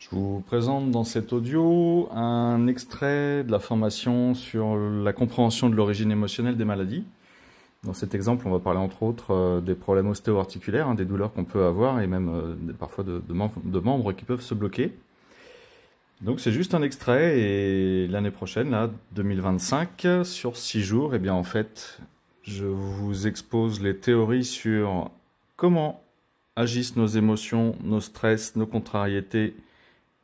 Je vous présente dans cet audio un extrait de la formation sur la compréhension de l'origine émotionnelle des maladies. Dans cet exemple, on va parler entre autres des problèmes ostéo-articulaires, des douleurs qu'on peut avoir et même parfois de membres qui peuvent se bloquer. Donc c'est juste un extrait et l'année prochaine, là, 2025, sur 6 jours, eh bien en fait, je vous expose les théories sur comment agissent nos émotions, nos stress, nos contrariétés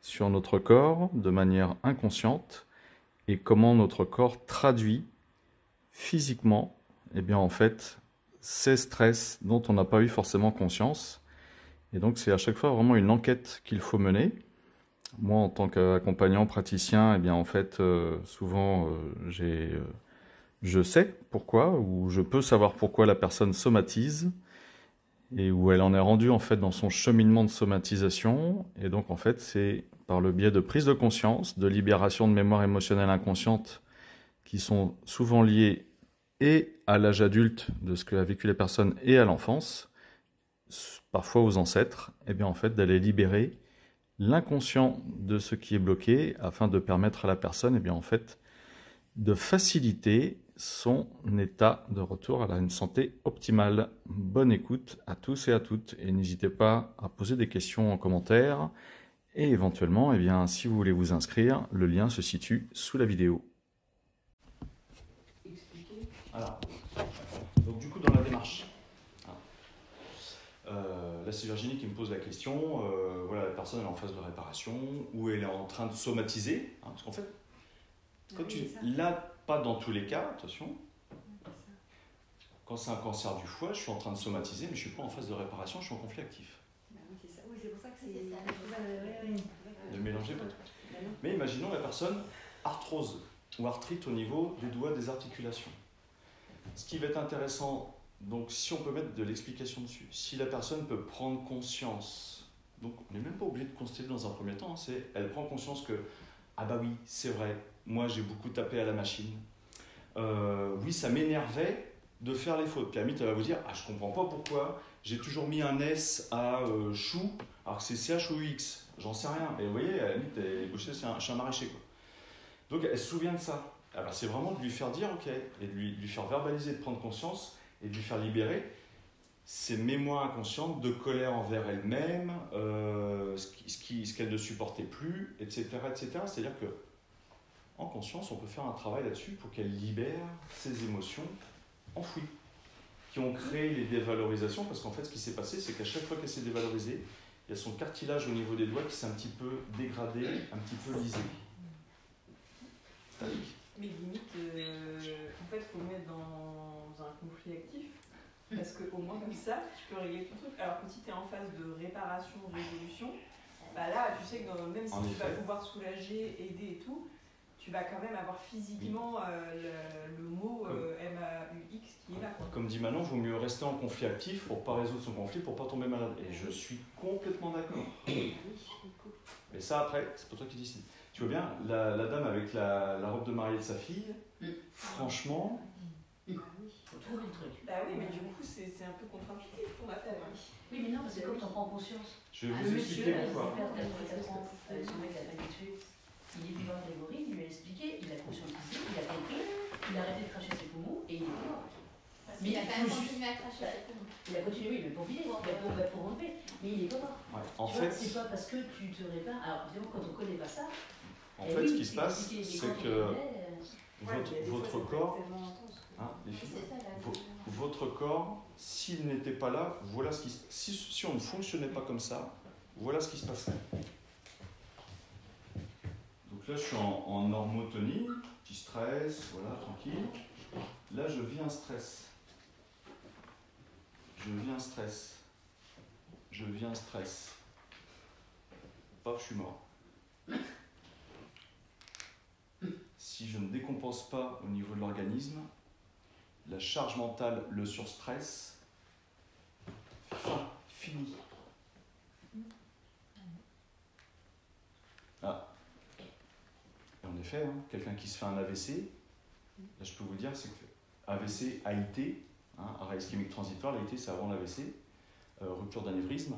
sur notre corps de manière inconsciente et comment notre corps traduit physiquement eh bien en fait ces stress dont on n'a pas eu forcément conscience. Et donc c'est à chaque fois vraiment une enquête qu'il faut mener. Moi en tant qu'accompagnant praticien, eh bien en fait souvent je sais pourquoi ou je peux savoir pourquoi la personne somatise et où elle en est rendue en fait dans son cheminement de somatisation. Et donc en fait c'est par le biais de prise de conscience, de libération de mémoires émotionnelles inconscientes qui sont souvent liées et à l'âge adulte de ce qu'a vécu les personnes et à l'enfance, parfois aux ancêtres, et bien en fait d'aller libérer l'inconscient de ce qui est bloqué afin de permettre à la personne et bien en fait de faciliter son état de retour à une santé optimale. Bonne écoute à tous et à toutes et n'hésitez pas à poser des questions en commentaire et éventuellement, eh bien, si vous voulez vous inscrire, le lien se situe sous la vidéo. Alors, donc du coup dans la démarche, là c'est Virginie qui me pose la question, voilà la personne elle est en phase de réparation ou elle est en train de somatiser, parce qu'en fait, quand là pas dans tous les cas, attention, quand c'est un cancer du foie, je suis en train de somatiser mais je ne suis pas en phase de réparation, je suis en conflit actif. Oui, c'est pour ça que c'est... Ne mélangez pas tout. Mais imaginons la personne arthrose ou arthrite au niveau des doigts, des articulations. Ce qui va être intéressant, donc si on peut mettre de l'explication dessus, si la personne peut prendre conscience, donc on n'est même pas obligé de constater dans un premier temps, c'est elle prend conscience que ah bah oui, c'est vrai, moi j'ai beaucoup tapé à la machine, oui ça m'énervait de faire les fautes. Puis à la limite elle va vous dire ah je comprends pas pourquoi j'ai toujours mis un S à chou alors que c'est CHOUX, j'en sais rien. Et vous voyez, à la limite elle est bouchée, je suis un maraîcher quoi. Donc elle se souvient de ça. Alors c'est vraiment de lui faire dire ok, et de lui faire verbaliser, de prendre conscience et de lui faire libérer ses mémoires inconscientes de colère envers elle-même, ce qu'elle ne supportait plus, etc. etc. C'est-à-dire que en conscience, on peut faire un travail là-dessus pour qu'elle libère ses émotions enfouies, qui ont créé les dévalorisations, parce qu'en fait ce qui s'est passé, c'est qu'à chaque fois qu'elle s'est dévalorisée, il y a son cartilage au niveau des doigts qui s'est un petit peu dégradé, un petit peu lisé. Mais limite, en fait, il faut mettre dans un conflit actif, parce qu'au moins comme ça, tu peux régler ton truc. Alors que si tu es en phase de réparation, résolution, bah là, tu sais que même si tu vas pouvoir soulager, aider et tout, tu vas quand même avoir physiquement le mot MAUX qui est là. Quoi. Comme dit Manon, il vaut mieux rester en conflit actif pour ne pas résoudre son conflit, pour ne pas tomber malade. Et je suis complètement d'accord. Mais ça, après, c'est pas toi qui décides. Tu vois bien, la dame avec la robe de mariée de sa fille, franchement... Faut trouver le truc. Bah oui, mais du coup, c'est un peu contre-intuitif pour la faire. Oui, mais non, parce que comme tu en prends conscience. Je vais vous expliquer pourquoi. Son mec a pas tué. Il est venu voir Grégory, il lui a expliqué, il a conscientisé, il a compris, il a arrêté de cracher ses poumons et il est mort. Mais il a quand même continué à cracher ses poumons. Il a continué, oui, mais pour vider, pour enlever. Mais il est pas mort. Ouais, en fait, c'est pas parce que tu te répares. Alors, évidemment, quand on connaît pas ça. En fait, ce qui se passe, c'est que votre corps, les filles, votre corps, s'il n'était pas là, voilà ce qui si on ne fonctionnait pas comme ça, voilà ce qui se passerait. Donc là, je suis en normotonie, petit stress, voilà, tranquille. Là, je vis un stress. Je vis un stress. Je vis un stress. Paf, je suis mort. Si je ne décompense pas au niveau de l'organisme, la charge mentale, le surstress, fini. Ah. Et en effet, quelqu'un qui se fait un AVC, là je peux vous dire, c'est que AVC, AIT, arrêt ischémique transitoire, l'AIT c'est avant l'AVC, rupture d'anévrisme.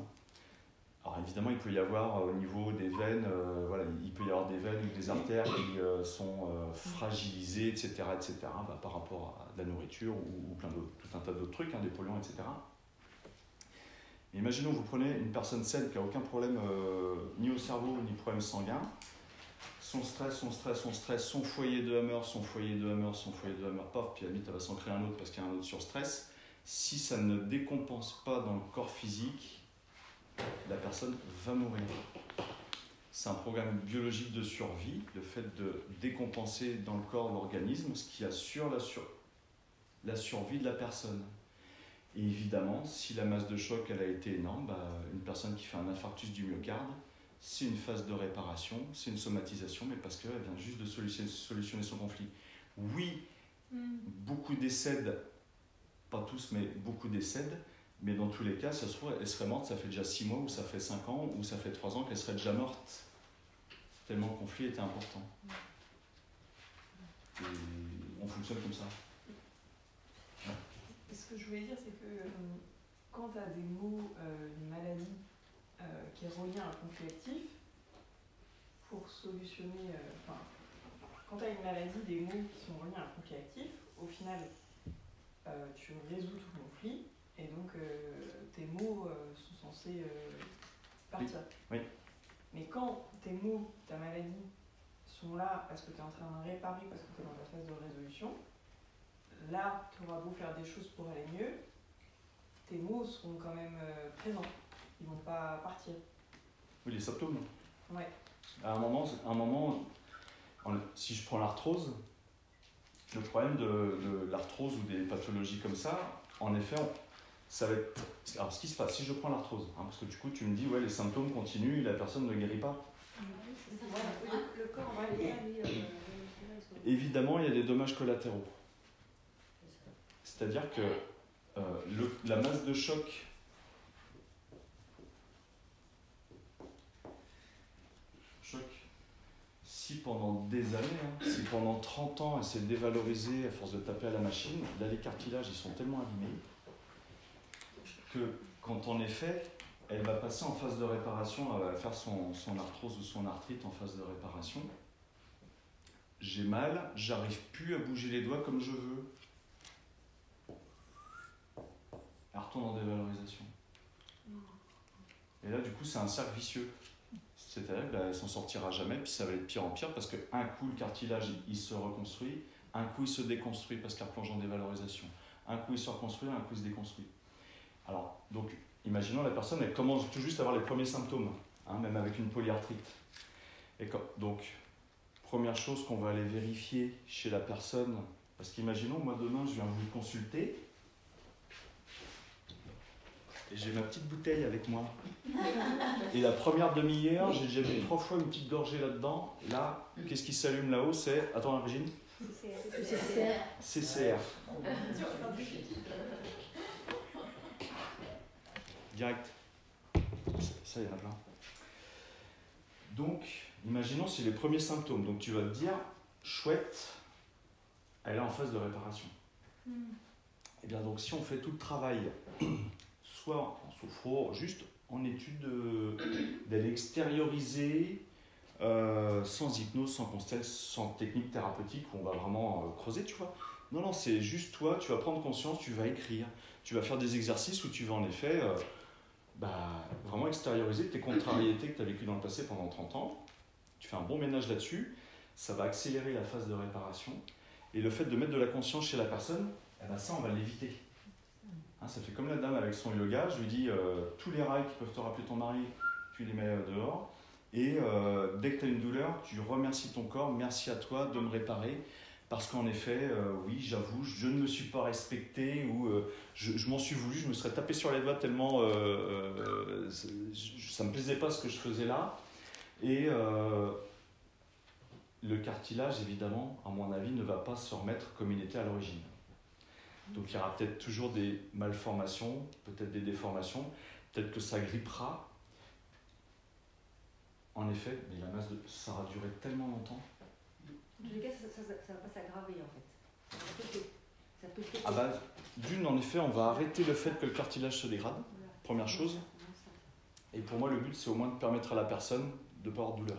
Alors évidemment, il peut y avoir au niveau des veines, voilà, il peut y avoir des veines ou des artères qui sont fragilisées, etc., bah, par rapport à de la nourriture ou plein d'autres, tout un tas d'autres trucs, hein, des polluants, etc. Mais imaginons que vous prenez une personne saine qui n'a aucun problème ni au cerveau ni problème sanguin. Son stress, son foyer de Hammer, paf, puis à la limite, elle va s'en créer un autre parce qu'il y a un autre surstress. Si ça ne décompense pas dans le corps physique, la personne va mourir. C'est un programme biologique de survie, le fait de décompenser dans le corps l'organisme, ce qui assure la survie de la personne. Et évidemment, si la masse de choc elle a été énorme, bah, une personne qui fait un infarctus du myocarde, c'est une phase de réparation, c'est une somatisation, mais parce qu'elle vient juste de solutionner son conflit. Oui, beaucoup décèdent, pas tous, mais beaucoup décèdent, mais dans tous les cas, ça se trouve, elle serait morte, ça fait déjà 6 mois, ou ça fait 5 ans, ou ça fait 3 ans qu'elle serait déjà morte, tellement le conflit était important. Et on fonctionne comme ça. Ce que je voulais dire, c'est que quand tu as des mots, une maladie qui est reliée à un conflit actif, pour solutionner, quand tu as une maladie, des mots qui sont reliés à un conflit actif, au final, tu résous tout le conflit, et donc tes mots sont censés partir. Oui. Mais quand tes mots, ta maladie, sont là parce que tu es en train de réparer, parce que tu es dans ta phase de résolution, là, tu auras beau faire des choses pour aller mieux, tes mots seront quand même présents. Ils vont pas partir. Oui, les symptômes. Ouais. À un moment, si je prends l'arthrose, le problème de l'arthrose ou des pathologies comme ça, en effet, ça va être... Alors, ce qui se passe, si je prends l'arthrose, hein, parce que du coup, tu me dis, ouais, les symptômes continuent, la personne ne guérit pas. Le corps va aller. Évidemment, il y a des dommages collatéraux. C'est-à-dire que la masse de choc si pendant des années, si pendant 30 ans elle s'est dévalorisée à force de taper à la machine, là les cartilages ils sont tellement abîmés que quand en effet elle va passer en phase de réparation, elle va faire son arthrose ou son arthrite en phase de réparation, j'ai mal, j'arrive plus à bouger les doigts comme je veux. Elle retourne en dévalorisation. Et là, du coup, c'est un cercle vicieux. C'est-à-dire qu'elle ne s'en sortira jamais, puis ça va être de pire en pire, parce qu'un coup, le cartilage, il se reconstruit, un coup, il se déconstruit parce qu'il replonge en dévalorisation. Un coup, il se reconstruit, un coup, il se déconstruit. Alors, donc, imaginons la personne, elle commence tout juste à avoir les premiers symptômes, même avec une polyarthrite. Donc, première chose qu'on va aller vérifier chez la personne, parce qu'imaginons, moi, demain, je viens vous consulter, et j'ai ma petite bouteille avec moi. Et la première demi-heure, j'ai déjà mis 3 fois une petite gorgée là-dedans. Là, qu'est-ce qui s'allume là-haut? C'est... Attends, Régine. CCR. Direct. Ça, il y en a plein. Donc, imaginons, c'est les premiers symptômes. Donc, tu vas te dire, chouette, elle est en phase de réparation. Et bien, donc, si on fait tout le travail, soit en sophro, juste en étude d'aller extérioriser, sans hypnose, sans constelle, sans technique thérapeutique où on va vraiment creuser, tu vois. Non, c'est juste toi, tu vas prendre conscience, tu vas écrire, tu vas faire des exercices où tu vas en effet vraiment extérioriser tes contrariétés que tu as vécues dans le passé pendant 30 ans. Tu fais un bon ménage là-dessus, ça va accélérer la phase de réparation. Et le fait de mettre de la conscience chez la personne, ça, on va l'éviter. Ça fait comme la dame avec son yoga, je lui dis tous les rails qui peuvent te rappeler ton mari, tu les mets dehors. Et dès que tu as une douleur, tu remercies ton corps, merci à toi de me réparer. Parce qu'en effet, oui, j'avoue, je ne me suis pas respecté ou je m'en suis voulu, je me serais tapé sur les doigts tellement ça ne me plaisait pas ce que je faisais là. Et le cartilage, évidemment, à mon avis, ne va pas se remettre comme il était à l'origine. Donc il y aura peut-être toujours des malformations, peut-être des déformations, peut-être que ça grippera. En effet, mais ça aura duré tellement longtemps. En tous les cas, ça va pas s'aggraver en fait. Ça peut d'une, en effet, on va arrêter le fait que le cartilage se dégrade, première chose. Et pour moi, le but, c'est au moins de permettre à la personne de ne pas avoir de douleur.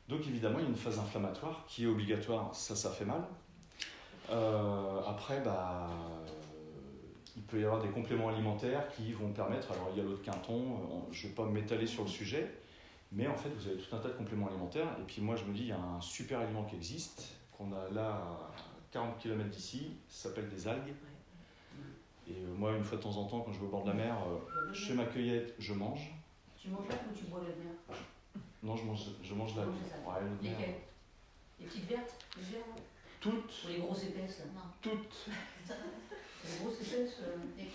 Donc évidemment, il y a une phase inflammatoire qui est obligatoire, ça fait mal. Après, il peut y avoir des compléments alimentaires qui vont permettre, alors il y a l'eau de Quinton, je ne vais pas m'étaler sur le sujet, mais en fait, vous avez tout un tas de compléments alimentaires. Et puis moi, je me dis, il y a un super aliment qui existe, qu'on a là à 40 km d'ici, ça s'appelle des algues. Et moi, une fois de temps en temps, quand je vais au bord de la mer, je fais ma cueillette, je mange. Tu manges là ou tu bois la mer? Non, je mange l'algue. Ouais, l'eau de mer. Lesquelles? Les petites vertes? Les vertes, ouais. Toutes. Ou les grosses épaisses là? Non. Toutes. Les grosses épaisses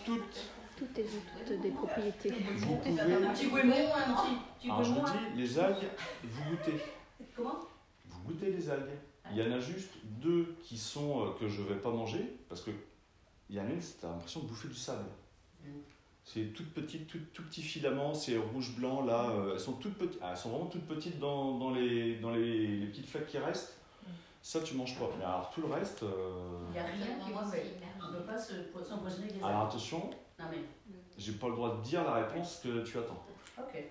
Toutes. Toutes ont toutes des propriétés. Vous pouvez. Un petit goût moins, un petit Alors goût je vous moins. dis, les algues, vous goûtez. Comment? Vous goûtez les algues. Il y en a juste 2 qui sont que je ne vais pas manger parce que il y en a une, tu as l'impression de bouffer du sable. C'est toutes petites, tout petits filaments, c'est rouge-blanc là. Elles sont toutes petites. Elles sont vraiment toutes petites dans les petites flaques qui restent. Ça, tu manges pas. Mais alors tout le reste. Il n'y a rien qui est mauvais. On ne peut pas s'empoisonner les algues. Alors attention, Non mais. j'ai pas le droit de dire la réponse que tu attends. Ok.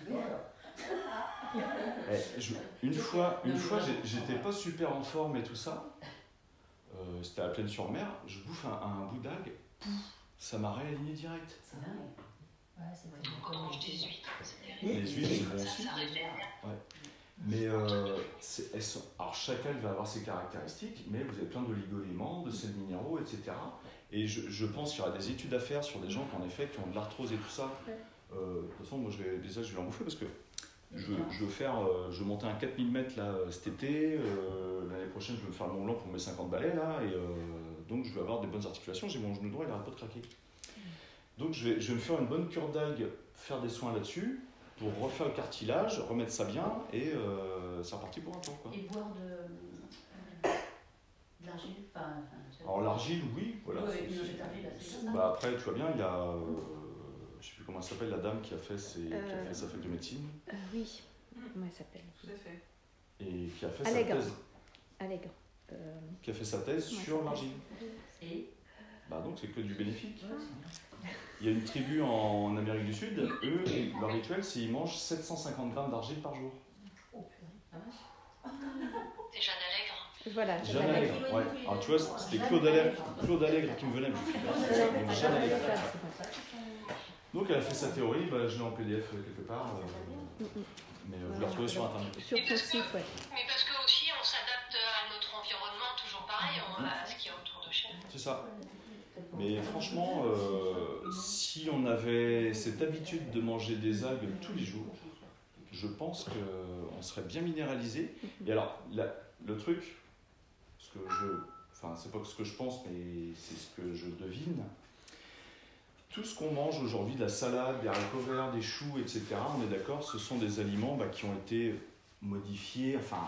Dis-moi alors. Une fois, j'étais pas super en forme et tout ça. C'était à Plaine-sur-Mer. Je bouffe un bout d'algue. Ça m'a réaligné direct. C'est dingue. Ouais, c'est vrai. On mange des huîtres. Les huîtres, c'est bon aussi. Ça révèle. Mais alors chaque algue va avoir ses caractéristiques, mais vous avez plein d'oligo-éléments, de sels minéraux, etc. Et je pense qu'il y aura des études à faire sur des gens qui, en effet, qui ont de l'arthrose et tout ça. De toute façon, moi, je vais en bouffer parce que je vais monter un 4000 mètres là, cet été. L'année prochaine, je vais me faire le Mont Blanc pour mes 50 balais là. Et donc, je vais avoir des bonnes articulations. J'ai mon genou droit, il n'arrête pas de craquer. Donc, je vais me faire une bonne cure d'algues, faire des soins là-dessus, pour refaire le cartilage, remettre ça bien, et c'est reparti pour un temps. Quoi. Et boire de l'argile. Alors l'argile, oui, voilà. Oui, une logette d'argile, là, c'est ça. Bah, après, tu vois bien, il y a, je sais plus comment elle s'appelle, la dame qui a fait sa fac de médecine. Oui, comment elle s'appelle? Tout à fait. Et qui a fait Allègre. sa thèse. Allègre. Qui a fait sa thèse sur l'argile. Et Bah donc c'est que du bénéfique. ouais, c'est bien. Il y a une tribu en Amérique du Sud, eux, leur rituel, c'est qu'ils mangent 750 grammes d'argile par jour. Oh purée, la vache. C'est Jeanne Allègre. Voilà, Jeanne Allègre, ouais. Alors tu vois, c'était Claude Allègre qui me venait. Donc, Jeanne Allègre. Donc elle a fait sa théorie, bah, je l'ai en PDF quelque part. Mais vous la retrouvez sur internet. Sur son site, ouais. Mais parce que aussi, on s'adapte à notre environnement, toujours pareil, à ce qui est autour de chez nous. C'est ça. Mais franchement, si on avait cette habitude de manger des algues tous les jours, je pense qu'on serait bien minéralisé. Et alors, le truc, c'est pas ce que je pense, mais c'est ce que je devine. Tout ce qu'on mange aujourd'hui, de la salade, des haricots verts, des choux, etc., on est d'accord, ce sont des aliments qui ont été modifiés, enfin,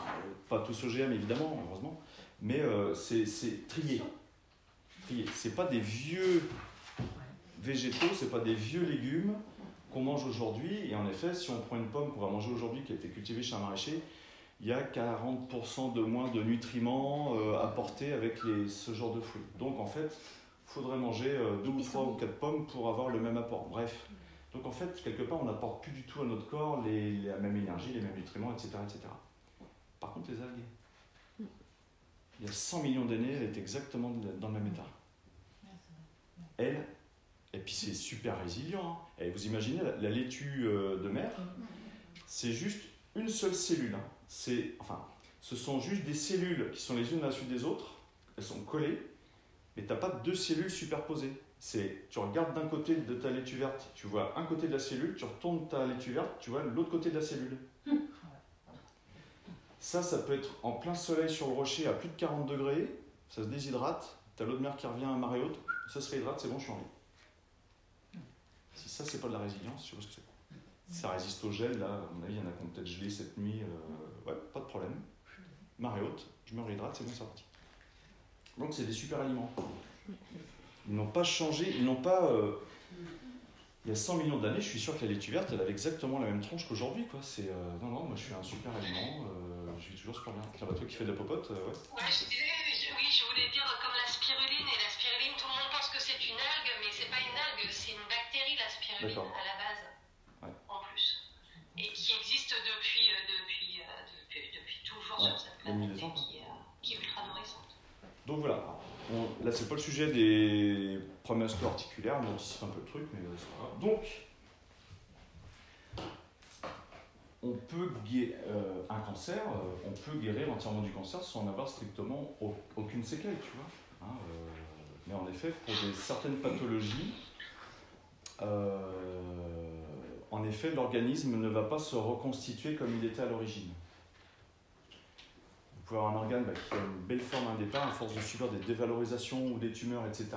pas tous OGM évidemment, heureusement, mais c'est trié. C'est pas des vieux végétaux, c'est pas des vieux légumes qu'on mange aujourd'hui. Et en effet, si on prend une pomme qu'on va manger aujourd'hui qui a été cultivée chez un maraîcher, il y a 40% de moins de nutriments apportés avec ce genre de fruits. Donc en fait, il faudrait manger 2 ou 3 ou 4 pommes pour avoir le même apport. Bref. Donc en fait, quelque part, on n'apporte plus du tout à notre corps la même énergie, les mêmes nutriments, etc., etc. Par contre, les algues, il y a 100 millions d'années, elle est exactement dans le même état. Elle, et puis c'est super résilient. Hein. Et vous imaginez, la laitue de mer, c'est juste une seule cellule. Hein. Ce sont juste des cellules qui sont les unes à la suite des autres, elles sont collées, mais tu n'as pas 2 cellules superposées. Tu regardes d'un côté de ta laitue verte, tu vois un côté de la cellule, tu retournes ta laitue verte, tu vois l'autre côté de la cellule. Ça peut être en plein soleil sur le rocher à plus de 40 degrés, ça se déshydrate, tu as l'eau de mer qui revient à marée haute, ça se réhydrate, c'est bon, je suis en vie. Si ça, c'est pas de la résilience, je sais pas ce que c'est. Ça résiste au gel, là, à mon avis, il y en a qui ont peut-être gelé cette nuit, ouais, pas de problème. Marée haute, je me réhydrate, c'est bon, c'est reparti. Donc, c'est des super aliments. Ils n'ont pas changé, ils n'ont pas. Il y a 100 millions d'années, je suis sûr que la laitue verte, elle avait exactement la même tronche qu'aujourd'hui, quoi. Non, moi je suis un super aliment, je vis toujours super bien. Tiens, toi qui fais de la popote, ouais. Ouais, je voulais dire comme la spiruline. Et la spiruline, tout le monde pense que c'est une algue, mais c'est pas une algue, c'est une bactérie, la spiruline. phénomène D'accord. à la base, Ouais. en plus, et qui existe depuis toujours Ouais, sur cette il y a mis planète des ans, et qui est ultra nourrissante. Donc voilà, là c'est pas le sujet des problèmes musculo-articulaires, on anticipe un peu le truc, mais c'est pas grave. Donc, on peut un cancer, on peut guérir entièrement du cancer sans avoir strictement aucune séquelle, tu vois. Hein, mais en effet, pour certaines pathologies, en effet, l'organisme ne va pas se reconstituer comme il était à l'origine. Vous pouvez avoir un organe qui a une belle forme à un départ, à force de subir des dévalorisations ou des tumeurs, etc.,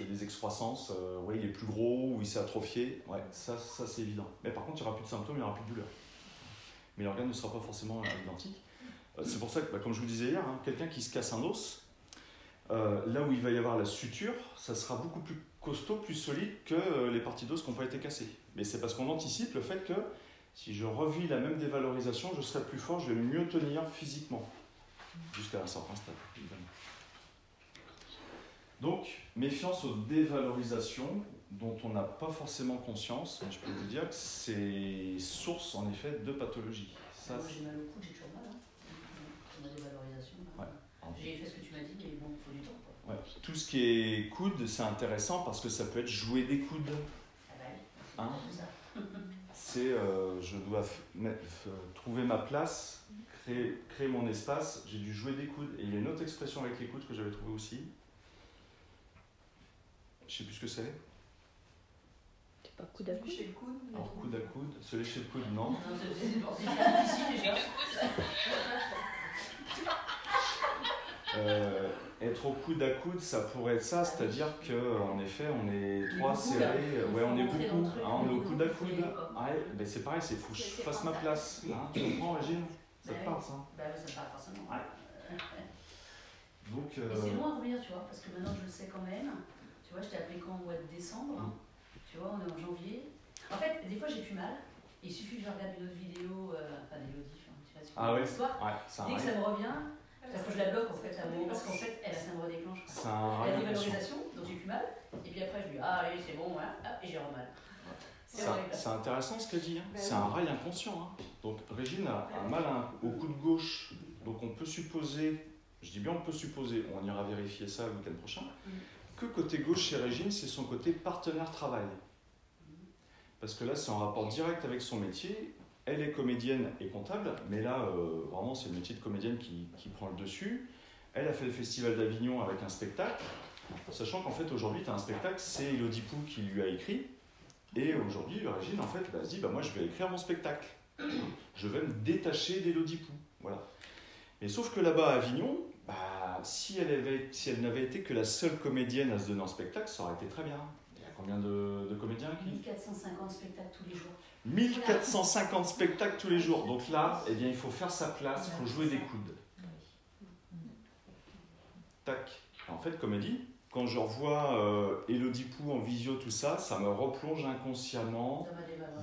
il y a des excroissances, il est plus gros ou il s'est atrophié, ça c'est évident. Mais par contre, il n'y aura plus de symptômes, il n'y aura plus de douleur. Mais l'organe ne sera pas forcément identique. C'est pour ça que, comme je vous disais hier, quelqu'un qui se casse un os, là où il va y avoir la suture, ça sera beaucoup plus costaud, plus solide que les parties d'os qui n'ont pas été cassées. Mais c'est parce qu'on anticipe le fait que si je revis la même dévalorisation, je serai plus fort, je vais mieux tenir physiquement. Jusqu'à un certain stade, évidemment. Donc, méfiance aux dévalorisations dont on n'a pas forcément conscience, mais je peux vous dire que c'est source en effet de pathologie. Moi j'ai mal au coude, j'ai toujours mal. Ma dévalorisation. J'ai fait ce que tu m'as dit, mais bon, il faut du temps. Quoi. Ouais. Tout ce qui est coude, c'est intéressant parce que ça peut être jouer des coudes. Ah bah oui, c'est je dois trouver ma place, créer mon espace, j'ai dû jouer des coudes. Et il y a une autre expression avec les coudes que j'avais trouvée aussi. Je ne sais plus ce que c'est. C'est pas coude à coude. Chez le coude. Alors coude à coude, se lécher le coude, non. C'est difficile déjà. Être au coude à coude, ça pourrait être ça, c'est-à-dire qu'en effet, on est trois serrés, on est beaucoup, on est au coude à coude. Ben c'est pareil, il faut que je fasse ma place. Tu comprends, Régine? Ça te parle, ça? Bah oui, ça me parle forcément. Donc, et c'est loin à revenir, tu vois, parce que maintenant je le sais quand même. Tu vois, je t'ai appelé quand au mois de décembre. Tu vois, on est en janvier. En fait, des fois j'ai plus mal. Il suffit que je regarde une autre vidéo, d'Élodie, tu vois, sur l'histoire. Dès que ça me revient, il faut que je la bloque en fait, parce qu'en fait, elle me redéclenche. La dévalorisation, donc j'ai plus mal. Et puis après, je lui dis, ah allez, c'est bon, et j'ai re mal. C'est intéressant ce qu'elle dit, c'est un rail inconscient. Donc Régine a mal au coude gauche, donc on peut supposer, je dis bien on peut supposer, on ira vérifier ça le week-end prochain, que côté gauche chez Régine, c'est son côté partenaire travail. Parce que là, c'est en rapport direct avec son métier. Elle est comédienne et comptable, mais là, vraiment, c'est le métier de comédienne qui prend le dessus. Elle a fait le Festival d'Avignon avec un spectacle, sachant qu'en fait, aujourd'hui, tu as un spectacle, c'est Élodie Pou qui lui a écrit. Et aujourd'hui, Régine, en fait, elle se dit, moi, je vais écrire mon spectacle. Je vais me détacher d'Élodie Pou. Voilà. Mais sauf que là-bas, à Avignon, si elle n'avait été que la seule comédienne à se donner en spectacle, ça aurait été très bien. Il y a combien de comédiens qui... 1450 spectacles tous les jours. 1450 spectacles tous les jours. Donc là, eh bien, il faut faire sa place, il faut jouer des coudes. Tac. En fait, comme elle dit, quand je revois Élodie Pou en visio, tout ça, ça me replonge inconsciemment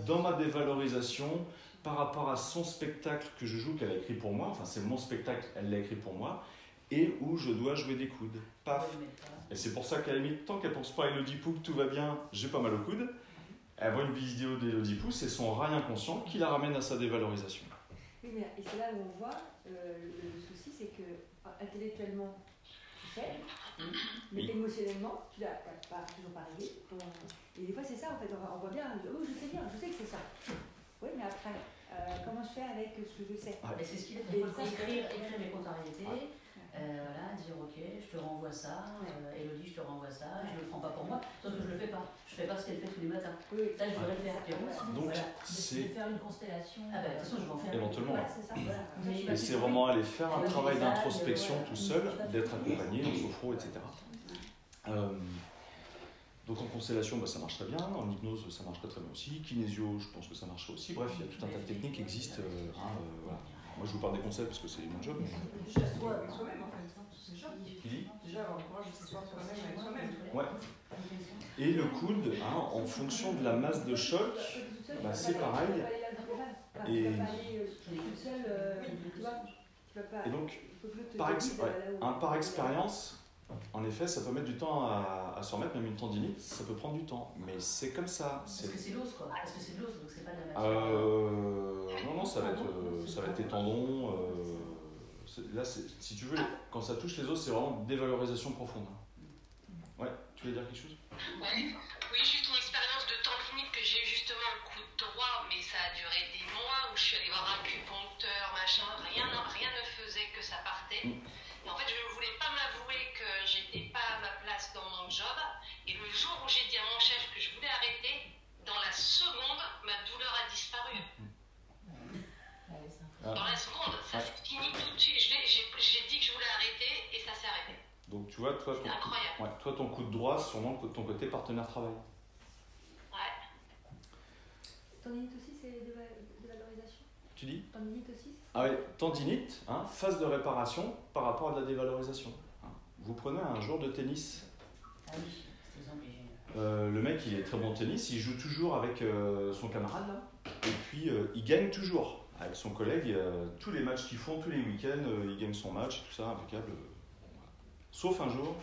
dans ma dévalorisation par rapport à son spectacle que je joue, qu'elle a écrit pour moi. Enfin, c'est mon spectacle, elle l'a écrit pour moi. Et où je dois jouer des coudes. Paf. Et c'est pour ça qu'à la limite, tant qu'elle pense pas à Élodie Pou, que tout va bien, j'ai pas mal au coude. Elle voit une vidéo d'Élodie Pou, c'est son rail inconscient qui la ramène à sa dévalorisation. Oui, mais et c'est là où on voit le souci, c'est que intellectuellement, tu sais, mais émotionnellement, tu n'as pas toujours pas réglé. Et des fois, c'est ça en fait, on voit bien, oh, je sais bien, je sais que c'est ça. Oui, mais après, comment je fais avec ce que je sais? Mais c'est ce qu'il a fait. Écrire mes contrariétés. Voilà, dire ok, je te renvoie ça, Élodie, je te renvoie ça, je ne le prends pas pour moi, sauf que je ne le fais pas. Je ne fais pas ce qu'elle fait tous les matins. Ça, je devrais le faire. Donc, voilà. c'est... faire une constellation. Ah bah, de toute façon, je vais en faire. Éventuellement. Voilà, c'est ça. Voilà. Et c'est vraiment aller faire un travail d'introspection tout seul, d'être accompagné en sophro, etc. Donc en constellation, ça marche très bien, en hypnose, ça marche très bien aussi, kinésio, je pense que ça marcherait aussi. Bref, il y a tout un tas de techniques qui existent. Voilà. Moi, je vous parle des conseils parce que c'est mon job. Déjà, soi avec soi-même, en fait. C'est déjà. Qui dit ? Déjà, avoir le courage de s'asseoir soi-même avec soi-même. Ouais. Et le coude, en fonction de la masse de choc, c'est pareil. Et donc, par expérience, En effet, ça peut mettre du temps à se remettre, même une tendinite, ça peut prendre du temps. Mais c'est comme ça. Parce que c'est l'os, quoi. Parce que c'est de l'os, donc c'est pas de la matière. Non, ça va être tes tendons. Là, si tu veux, quand ça touche les os, c'est vraiment une dévalorisation profonde. Ouais, tu voulais dire quelque chose? Oui, juste une expérience de tendinite que j'ai eu justement au coude droit, mais ça a duré des mois où je suis allée voir un acupuncteur, machin, rien ne faisait que ça partait. Et en fait, je ne voulais pas m'avouer que j'étais pas à ma place dans mon job. Et le jour où j'ai dit à mon chef que je voulais arrêter, dans la seconde, ma douleur a disparu. Dans la seconde, ça s'est fini tout de suite. J'ai dit que je voulais arrêter et ça s'est arrêté. Donc tu vois, toi, ton coude droit, c'est sûrement ton côté partenaire travail. Ouais. Tendinite aussi, c'est de valorisation. Tu dis? Tendinite aussi. Ah oui, tendinite, phase de réparation par rapport à de la dévalorisation. Vous prenez un joueur de tennis. Ah oui, c'est exemple. Le mec, il est très bon au tennis, il joue toujours avec son camarade là, et puis il gagne toujours. Avec son collègue, tous les matchs qu'ils font, tous les week-ends, il gagne son match, tout ça, impeccable. Sauf un jour,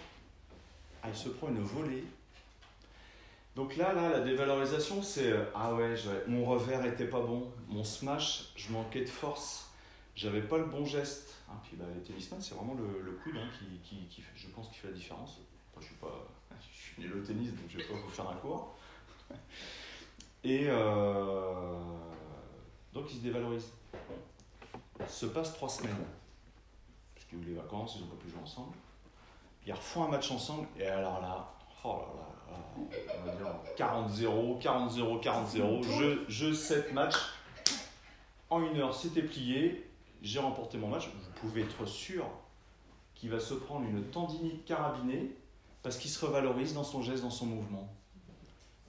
il se prend une volée. Donc là, la dévalorisation, c'est ah ouais, mon revers était pas bon, mon smash, je manquais de force, j'avais pas le bon geste. Puis les tennisman, c'est vraiment le coude qui je pense, qui fait la différence. Enfin, je suis né au tennis, donc je vais pas vous faire un cours. Et donc ils se dévalorisent. Se passent 3 semaines, parce qu'ils ont eu les vacances, ils n'ont pas pu jouer ensemble. Ils refont un match ensemble, et alors là, on va dire 40-0, 40-0, 40-0, je 7 matchs. En 1 heure, c'était plié, j'ai remporté mon match. Vous pouvez être sûr qu'il va se prendre une tendinite carabinée parce qu'il se revalorise dans son geste, dans son mouvement.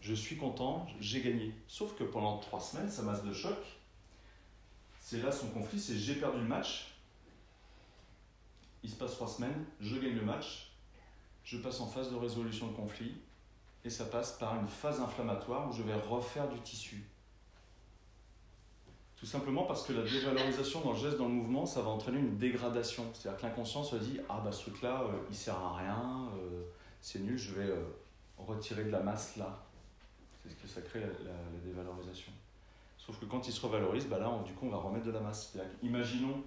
Je suis content, j'ai gagné. Sauf que pendant 3 semaines, sa masse de choc, c'est là son conflit, c'est j'ai perdu le match. Il se passe 3 semaines, je gagne le match, je passe en phase de résolution de conflit, et ça passe par une phase inflammatoire où je vais refaire du tissu. Tout simplement parce que la dévalorisation dans le geste, dans le mouvement, ça va entraîner une dégradation. C'est-à-dire que l'inconscient se dit « Ah bah ce truc-là, il sert à rien, c'est nul, je vais retirer de la masse là. » C'est ce que ça crée la dévalorisation. Sauf que quand il se revalorise, là, du coup, on va remettre de la masse. C'est-à-dire imaginons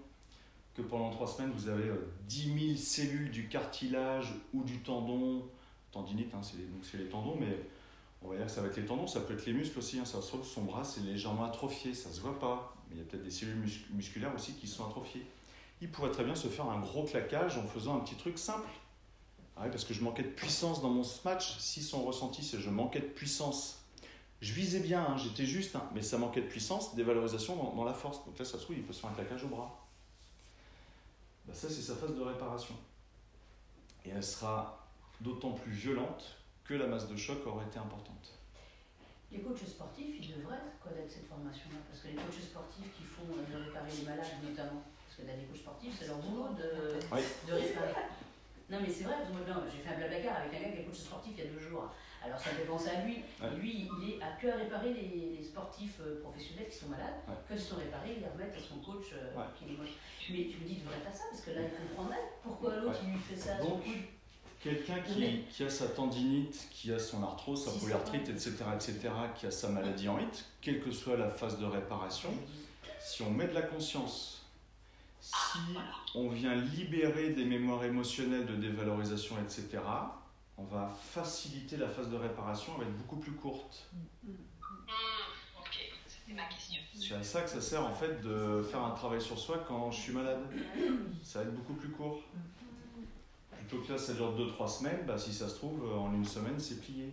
que pendant 3 semaines, vous avez 10 000 cellules du cartilage ou du tendon. Tendinite, c'est les tendons, mais on va dire que ça va être les tendons, ça peut être les muscles aussi. Ça se trouve, son bras, c'est légèrement atrophié, ça ne se voit pas. Mais il y a peut-être des cellules musculaires aussi qui sont atrophiées. Il pourrait très bien se faire un gros claquage en faisant un petit truc simple. Ah oui, parce que je manquais de puissance dans mon match. Si son ressenti, c'est je manquais de puissance. Je visais bien, j'étais juste, mais ça manquait de puissance, dévalorisation dans la force. Donc là, ça se trouve, il peut se faire un claquage au bras. Ça, c'est sa phase de réparation. Et elle sera d'autant plus violente que la masse de choc aurait été importante. Les coachs sportifs, ils devraient connaître cette formation-là, parce que les coachs sportifs qui font de réparer les malades notamment, parce que là, les coachs sportifs, c'est leur boulot de réparer. Non mais c'est vrai, parce que moi, j'ai fait un blablacar avec un gars qui est coach sportif il y a 2 jours. Alors ça fait penser à lui. Ouais. Lui, il a que à réparer les sportifs professionnels qui sont malades. Ouais. Quand ils sont réparés, il les remettent à son coach qui est moche. Mais je me dis, il devrait faire ça, parce que là, il comprendrait pourquoi l'autre, il lui fait ça à son coude. Quelqu'un qui a sa tendinite, qui a son arthrose, sa polyarthrite, etc., qui a sa maladie en hit, quelle que soit la phase de réparation, si on met de la conscience, si on vient libérer des mémoires émotionnelles de dévalorisation, etc., on va faciliter la phase de réparation, elle va être beaucoup plus courte. Ok, c'était ma question. C'est à ça que ça sert en fait de faire un travail sur soi quand je suis malade. Ça va être beaucoup plus court. Plutôt que là, ça dure 2-3 semaines, si ça se trouve, en 1 semaine, c'est plié.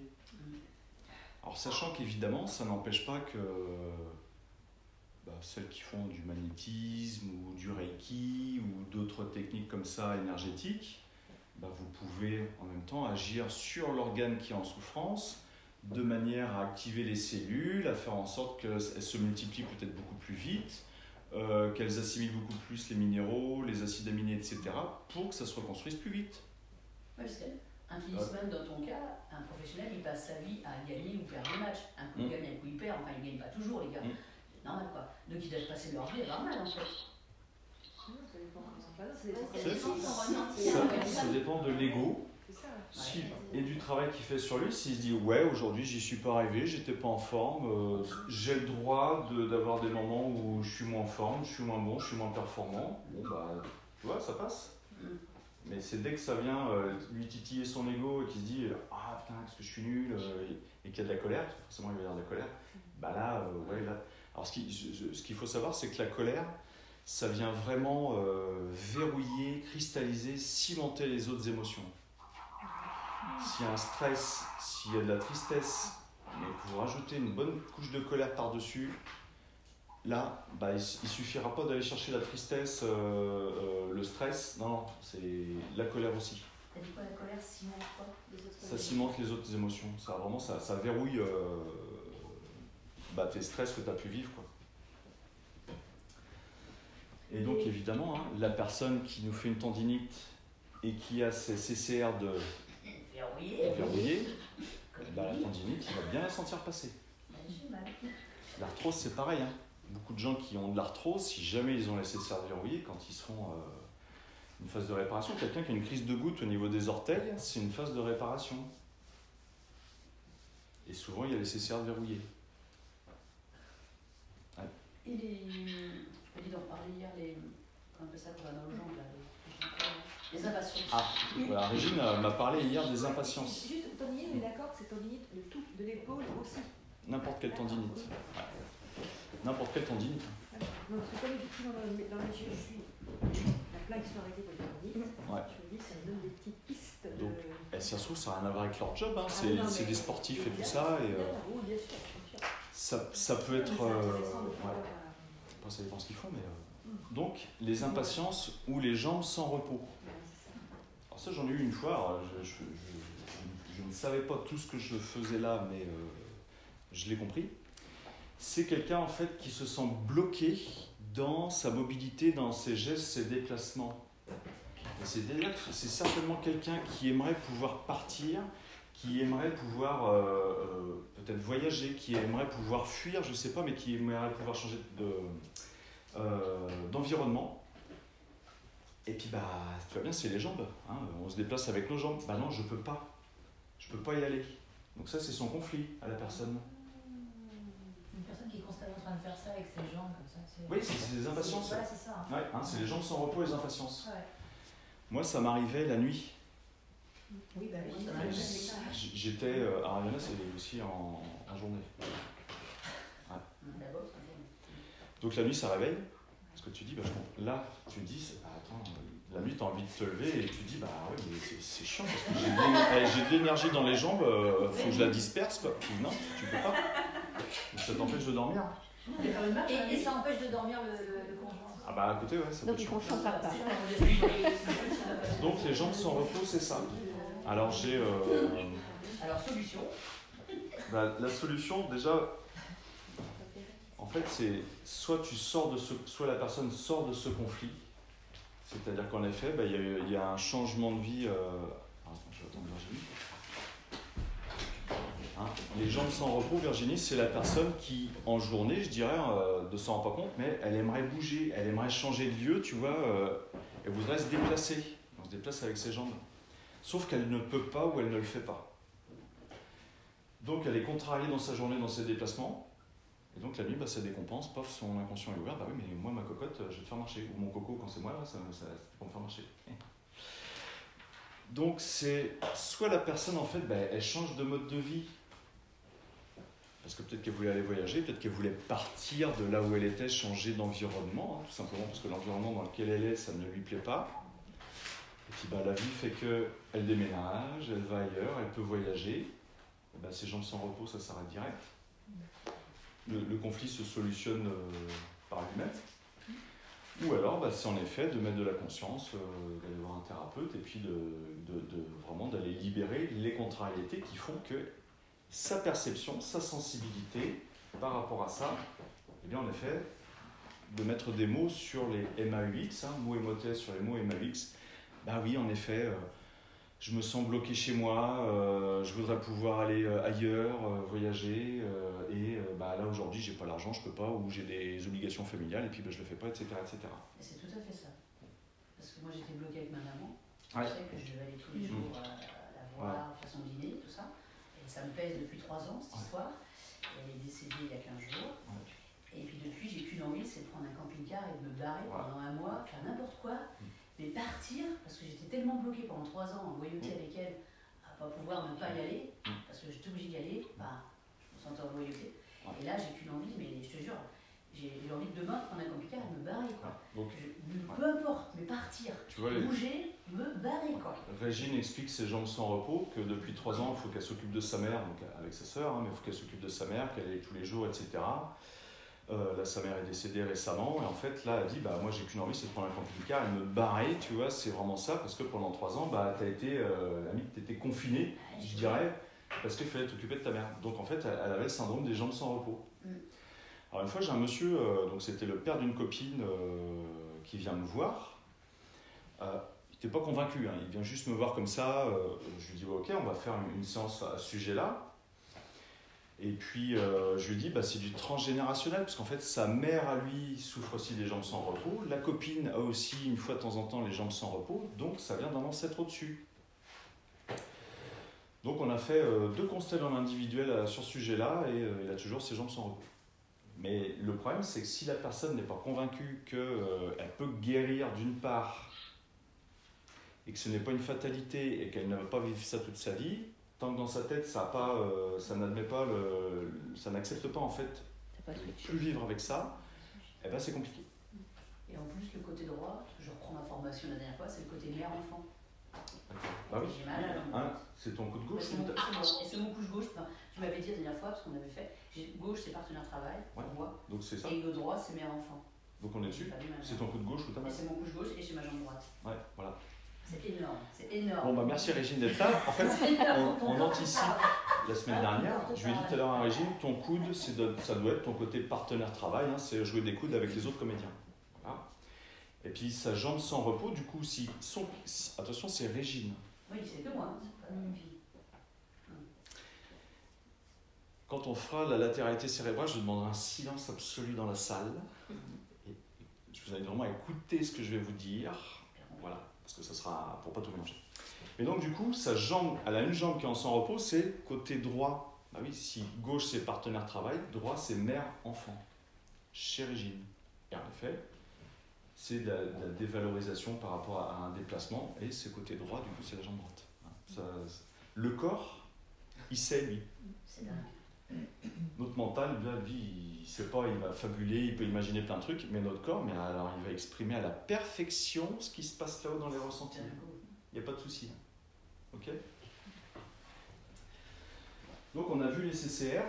Alors, sachant qu'évidemment, ça n'empêche pas que celles qui font du magnétisme ou du reiki ou d'autres techniques comme ça énergétiques, vous pouvez en même temps agir sur l'organe qui est en souffrance de manière à activer les cellules, à faire en sorte qu'elles se multiplient peut-être beaucoup plus vite, qu'elles assimilent beaucoup plus les minéraux, les acides aminés, etc., pour que ça se reconstruise plus vite. Oui, parce qu'un tennisman, dans ton cas, un professionnel, il passe sa vie à gagner ou perdre des matchs. Un coup il gagne, un coup il perd, enfin il ne gagne pas toujours, les gars. C'est normal, quoi. Donc ils doivent passer leur vie à avoir mal, en fait. Ça dépend. Bah non, ça Ouais, dépend. c'est C'est- vraiment son ressenti. Ça dépend de l'ego C'est ça. et du travail qu'il fait sur lui. S'il se dit ouais, aujourd'hui j'y suis pas arrivé, j'étais pas en forme, j'ai le droit d'avoir des moments où je suis moins en forme, je suis moins bon, je suis moins performant, bon bah tu vois, ça passe. Mais c'est dès que ça vient lui titiller son ego et qu'il se dit ah putain, est-ce que je suis nul et qu'il y a de la colère, parce que forcément il va y avoir de la colère, bah là, ouais, là. Alors ce qu'il faut savoir, c'est que la colère, ça vient vraiment verrouiller, cristalliser, cimenter les autres émotions. S'il y a un stress, s'il y a de la tristesse, mais que vous rajoutez une bonne couche de colère par-dessus, là, bah, il suffira pas d'aller chercher la tristesse, le stress, non, c'est la colère aussi. T'as dit quoi, la colère cimente quoi les autres Ça cimente les autres émotions, ça verrouille tes stress que tu as pu vivre, quoi. Et donc évidemment, hein, la personne qui nous fait une tendinite et qui a ses CCR de verrouillés, bah, la tendinite, il va bien la sentir passer. J'ai mal. L'arthrose, c'est pareil. Hein. Beaucoup de gens qui ont de l'arthrose, si jamais ils ont les CCR verrouillés, quand ils seront une phase de réparation, quelqu'un qui a une crise de goutte au niveau des orteils, c'est une phase de réparation. Et souvent, il y a les CCR verrouillés. Ouais. Et je me dis d'en parler hier, on appelle ça quoi, dans le jambes, là, les impatiences. Ah, voilà, Régine m'a parlé hier des impatiences. Juste tendinite, mais d'accord, c'est tendinite de tout, de l'épaule aussi. N'importe quelle tendinite. Ouais. N'importe quelle tendinite. Non, parce que comme effectivement dans le métier, je suis, il y a plein qui sont arrêtés pour les tendinites. Ouais. Je me dis, ça me donne des petites pistes de... Donc, et si ça se trouve, ça n'a rien à voir avec leur job. Hein. Ah, non, C'est mais- des sportifs et tout ça. Et, Oui, bien sûr, bien sûr. ça peut être... C'est intéressant de ouais. pouvoir, Après, ça dépend ce qu'ils font, mais... Donc, les impatiences ou les jambes sans repos. c'est ça. Alors ça, j'en ai eu une fois. Alors, je ne savais pas tout ce que je faisais là, mais je l'ai compris. C'est quelqu'un, en fait, qui se sent bloqué dans sa mobilité, dans ses gestes, ses déplacements. Et c'est certainement quelqu'un qui aimerait pouvoir partir, qui aimerait pouvoir peut-être voyager, qui aimerait pouvoir fuir, je ne sais pas, mais qui aimerait pouvoir changer d'environnement. Et puis, bah, tu vois bien, c'est les jambes. Hein. On se déplace avec nos jambes. Bah non, je peux pas. Je peux pas y aller. Donc ça, c'est son conflit à la personne. Une personne qui est constamment en train de faire ça avec ses jambes, comme ça. Oui, c'est des impatiences. Voilà, c'est ça. Ouais, hein, c'est les jambes sans repos et les impatiences. Ouais. Moi, ça m'arrivait la nuit. Oui, bah oui, J'étais... alors, il y en a, c'est aussi en journée. Ouais. D'abord, Donc la nuit, ça réveille. Parce que tu dis, bah, là, tu dis, bah, attends, la nuit, tu as envie de te lever et tu dis, bah ouais, mais c'est chiant parce que j'ai de l'énergie dans les jambes, faut que je la disperse, quoi. Puis non, tu peux pas. Donc ça t'empêche de dormir. Et ça empêche de dormir le conjoint. Ah bah écoutez, ouais, ça peut Donc être ils chiant. font champ par part. Donc les jambes sans repos, c'est ça. Alors j'ai... Alors, solution. bah, la solution, déjà, en fait, c'est soit la personne sort de ce conflit, c'est-à-dire qu'en effet, bah, il y a un changement de vie. Attends, je vais attendre Virginie. Hein, les jambes sans repos, Virginie, c'est la personne qui, en journée, je dirais, ne s'en rend pas compte, mais elle aimerait bouger, elle aimerait changer de lieu, tu vois, elle voudrait se déplacer. On se déplace avec ses jambes. Sauf qu'elle ne peut pas ou elle ne le fait pas. Donc elle est contrariée dans sa journée, dans ses déplacements. Et donc la nuit, bah, ça décompense, pof, son inconscient est ouvert. Bah oui, mais moi, ma cocotte, je vais te faire marcher. Ou mon coco, quand c'est moi, là, c'est pour me faire marcher. Donc c'est soit la personne, en fait, bah, elle change de mode de vie. Parce que peut-être qu'elle voulait aller voyager, peut-être qu'elle voulait partir de là où elle était, changer d'environnement, hein, tout simplement parce que l'environnement dans lequel elle est, ça ne lui plaît pas. Et puis bah, la vie fait qu'elle déménage, elle va ailleurs, elle peut voyager. Et bah, ces jambes sans repos, ça s'arrête direct. Le conflit se solutionne par lui-même. Ou alors, bah, c'est en effet de mettre de la conscience, d'aller voir un thérapeute et puis vraiment d'aller libérer les contrariétés qui font que sa perception, sa sensibilité par rapport à ça, et bien en effet, de mettre des mots sur les MAUX, mots et mots sur les mots MAUX, bah oui, en effet, je me sens bloqué chez moi, je voudrais pouvoir aller ailleurs, voyager, et là aujourd'hui j'ai pas l'argent, je peux pas, ou j'ai des obligations familiales et puis je le fais pas, etc. etc. Et c'est tout à fait ça. Parce que moi j'étais bloquée avec ma maman, Ouais. je sais que je devais aller tous les jours la voir, faire son dîner, tout ça. Et ça me pèse depuis 3 ans cette histoire. Et elle est décédée il y a 15 jours. Et puis depuis, j'ai qu'une envie, c'est de prendre un camping-car et de me barrer pendant un mois, faire n'importe quoi, mais partir, parce que j'étais tellement bloquée pendant 3 ans en voyauté avec elle, à pas pouvoir ne pas y aller, parce que j'étais obligée d'y aller, je me sentais en voyauté. Et là, j'ai qu'une envie, mais je te jure, j'ai envie de demain prendre un camping-car et me barrer, quoi. Donc, peu importe, mais partir, tu vois, bouger, me barrer, quoi. Régine explique ses jambes sans repos, que depuis 3 ans, il faut qu'elle s'occupe de sa mère, donc avec sa sœur, mais il faut qu'elle s'occupe de sa mère, qu'elle aille tous les jours, etc. Là, sa mère est décédée récemment, et en fait, là, elle dit, moi, j'ai qu'une envie, c'est de prendre un camping-car et me barrer, tu vois, c'est vraiment ça, parce que pendant 3 ans, t'as été, t'étais confinée, je dirais, parce qu'il fallait t'occuper de ta mère. Donc, en fait, elle avait le syndrome des jambes sans repos. Alors, une fois, j'ai un monsieur, donc c'était le père d'une copine qui vient me voir. Il n'était pas convaincu, il vient juste me voir comme ça. Je lui dis, ok, on va faire une séance à ce sujet-là. Et puis, je lui dis, c'est du transgénérationnel, parce qu'en fait, sa mère, à lui, souffre aussi des jambes sans repos. La copine a aussi, une fois de temps en temps, les jambes sans repos. Donc, ça vient d'un ancêtre au-dessus. Donc, on a fait 2 constats en individuel sur ce sujet-là, et il a toujours ses jambes sans repos. Mais le problème, c'est que si la personne n'est pas convaincue qu'elle peut guérir d'une part, et que ce n'est pas une fatalité, et qu'elle ne va pas vivre ça toute sa vie, tant que dans sa tête, ça n'accepte pas en fait plus vivre avec ça, c'est compliqué. Et en plus, le côté droit, je reprends ma formation la dernière fois, c'est le côté mère-enfant. Ah oui. J'ai mal à l'enfant. C'est ton coup de gauche c'est mon couche gauche. Tu m'avais dit la dernière fois, parce qu'on avait fait, gauche c'est partenaire travail, pour moi. Donc c'est ça. Et le droit c'est mère-enfant. Donc on est dessus. C'est ton coup de gauche ou ta main? C'est mon couche gauche et j'ai ma jambe droite. Ouais, voilà. C'est énorme, c'est énorme. Bon, merci Régine d'être là. En fait, on anticipe la semaine dernière. Je lui ai dit tout à l'heure à Régine, ton coude, ça doit être ton côté partenaire travail, c'est jouer des coudes avec les autres comédiens. Voilà. Et puis sa jambe sans repos, du coup, attention, c'est Régine. Oui, c'est que moi, c'est pas une fille. Quand on fera la latéralité cérébrale, je demanderai un silence absolu dans la salle. Et je vous invite vraiment à écouter ce que je vais vous dire. Voilà, parce que ça sera pour pas tout mélanger. Mais donc du coup, sa jambe, elle a une jambe qui est en sans repos, c'est côté droit. Oui, si gauche c'est partenaire travail, droit c'est mère-enfant, chez Régine. Et en effet, c'est de la dévalorisation par rapport à un déplacement, et c'est côté droit, du coup c'est la jambe droite. Le corps, il sait lui. C'est dingue. Notre mental, lui, il sait pas, il va fabuler, il peut imaginer plein de trucs, mais notre corps, alors il va exprimer à la perfection ce qui se passe là-haut dans les ressentis. Il n'y a pas de souci. Ok ? Donc on a vu les CCR,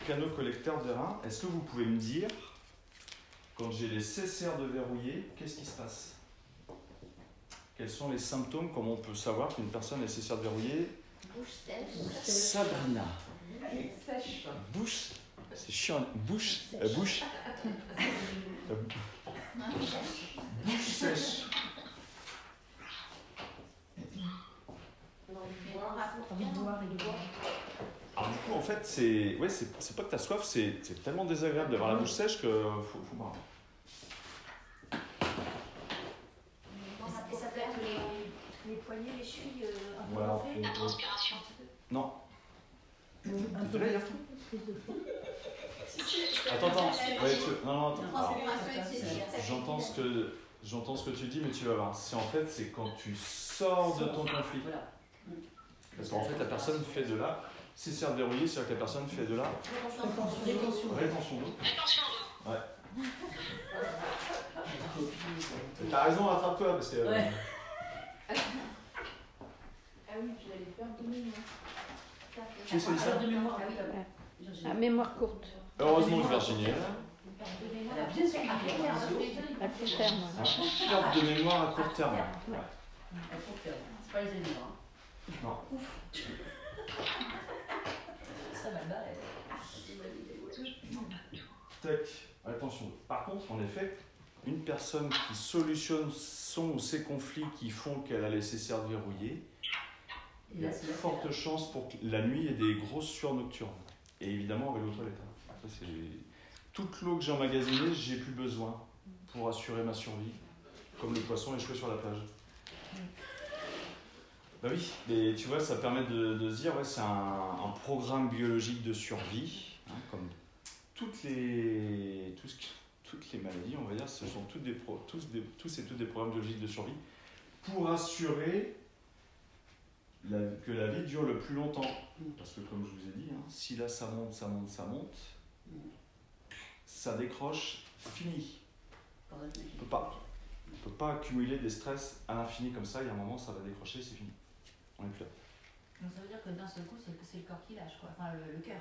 canaux collecteurs de reins. Est-ce que vous pouvez me dire, quand j'ai les CCR de verrouillés, qu'est-ce qui se passe? Quels sont les symptômes? Comment on peut savoir qu'une personne est CCR de verrouillé? Bouche sèche. Sabrina. Sèche. Bouche. C'est chiant. Bouche. Bouche. Bouche sèche. Alors du coup, en fait, c'est pas que t'as soif, c'est tellement désagréable d'avoir la bouche sèche que faut boire. Et ça peut être les poignets, les chevilles un peu gonflées. La transpiration. Non. Un peu Attends. Non, attends. J'entends ce que tu dis, mais tu vas voir. C'est quand tu sors de ton conflit. Parce qu'en fait, la personne fait de là. Si c'est verrouillé, c'est-à-dire que la personne fait de là. Rétention d'eau. Rétention d'eau. Ouais. T'as raison, rattrape-toi parce que. Ouais. Ah oui, puis elle est perdre de mémoire. Qui c'est ça? De mémoire, À mémoire courte. Heureusement que Virginie est là. Elle a bien suivi. À court terme. Perte de mémoire à court terme. Ouais. À court terme. C'est pas les éléments. Non. Ça va Tac. Attention. Par contre, en effet, une personne qui solutionne son ou ses conflits qui font qu'elle a les cerveau verrouillés, il y a de fortes chances pour que la nuit ait des grosses sueurs nocturnes. Et évidemment avec l'eau de toilette. Ça, c'est... Toute l'eau que j'ai emmagasinée, j'ai plus besoin pour assurer ma survie, comme le poisson échoué sur la plage. Bah oui, mais tu vois, ça permet de se dire, ouais, c'est un programme biologique de survie, hein, comme toutes les maladies, on va dire, ce sont tous et toutes des programmes biologiques de survie pour assurer que la vie dure le plus longtemps. Parce que comme je vous ai dit, hein, si là ça monte, ça décroche, fini. On ne peut pas accumuler des stress à l'infini comme ça, il y a un moment ça va décrocher, c'est fini. On est plus là. Donc ça veut dire que d'un seul coup, c'est le corps qui lâche, quoi. Enfin, le cœur.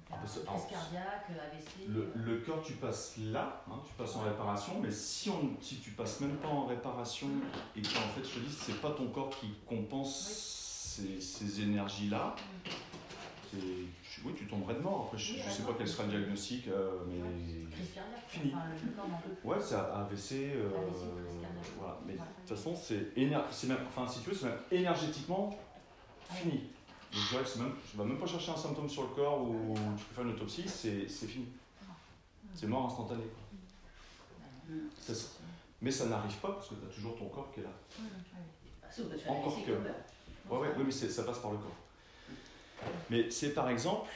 Crise cardiaque, AVC. Le cœur, tu passes là, hein, tu passes en réparation, mais si tu passes même pas en réparation et qu'en fait, je te dis, c'est pas ton corps qui compense ces énergies-là, oui, tu tomberais de mort. Après, je sais pas quel sera le diagnostic, mais fini. Ouais, c'est AVC. Voilà. Mais de toute façon, c'est même, enfin, si tu veux, c'est même énergétiquement fini. Donc, je dirais que je ne vais même pas chercher un symptôme sur le corps ou tu peux faire une autopsie, c'est fini. C'est mort instantané. Mais ça n'arrive pas parce que tu as toujours ton corps qui est là. Encore que. Oui, mais ça passe par le corps. Mais c'est par exemple,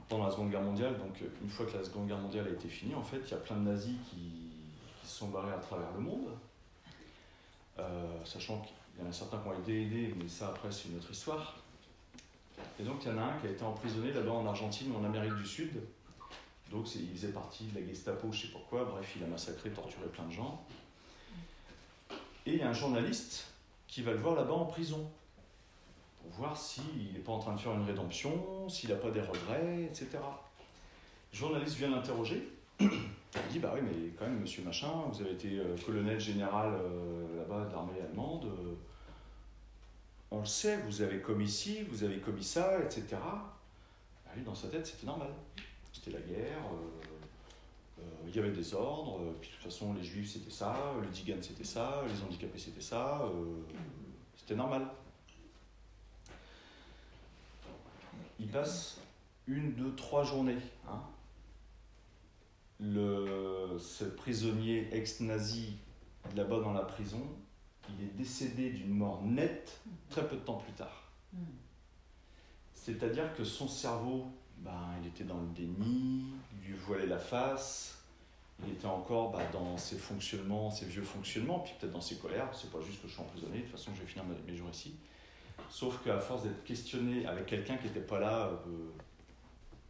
pendant la Seconde Guerre mondiale, donc une fois que la Seconde Guerre mondiale a été finie, en fait, il y a plein de nazis qui se sont barrés à travers le monde, sachant qu'il y en a certains qui ont été aidés, mais ça après c'est une autre histoire. Et donc il y en a un qui a été emprisonné là-bas en Argentine ou en Amérique du Sud. Donc il faisait partie de la Gestapo, je sais pas quoi, bref, il a massacré, torturé plein de gens. Et il y a un journaliste qui va le voir là-bas en prison, pour voir s'il n'est pas en train de faire une rédemption, s'il n'a pas des regrets, etc. Le journaliste vient l'interroger, il dit, bah oui, mais quand même, monsieur machin, vous avez été colonel général là-bas de l'armée allemande, on le sait, vous avez commis ci, vous avez commis ça, etc. Bah, lui, dans sa tête, c'était normal. C'était la guerre, il y avait des ordres, puis de toute façon, les juifs, c'était ça, les tziganes, c'était ça, les handicapés, c'était ça, c'était normal. Il passe 1, 2, 3 journées. Hein. Ce prisonnier ex-nazi là-bas dans la prison, il est décédé d'une mort nette très peu de temps plus tard. C'est-à-dire que son cerveau, il était dans le déni, il lui voilait la face, il était encore dans ses fonctionnements, ses vieux fonctionnements, puis peut-être dans ses colères, c'est pas juste que je suis emprisonné, de toute façon je vais finir mes jours ici. Sauf qu'à force d'être questionné avec quelqu'un qui n'était pas là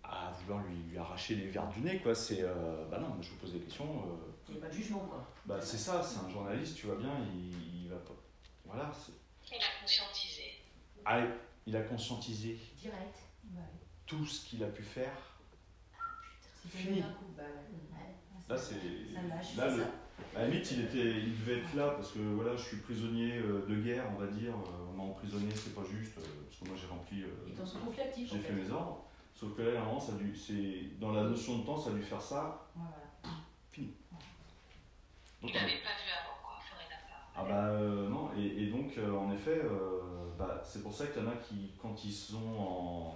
à vouloir lui arracher les verres du nez, quoi, c'est non, je vous pose des questions. Il n'y a pas de jugement, quoi. C'est ça, c'est un journaliste, tu vois bien, il va pas. Voilà. Il a conscientisé. Ah, il a conscientisé. Direct. Tout ce qu'il a pu faire. Fini. Là, c'est. Là, à la limite, il devait être là parce que voilà, je suis prisonnier de guerre, on va dire. On m'a emprisonné, c'est pas juste, parce que moi j'ai rempli. J'ai fait mes ordres. Sauf que là, à un moment, dans la notion de temps, ça a dû faire ça. Voilà. Fini. Il n'avait pas vu avant, quoi. Il faudrait la voir. Non, et donc, en effet, c'est pour ça qu'il y en a qui, quand ils sont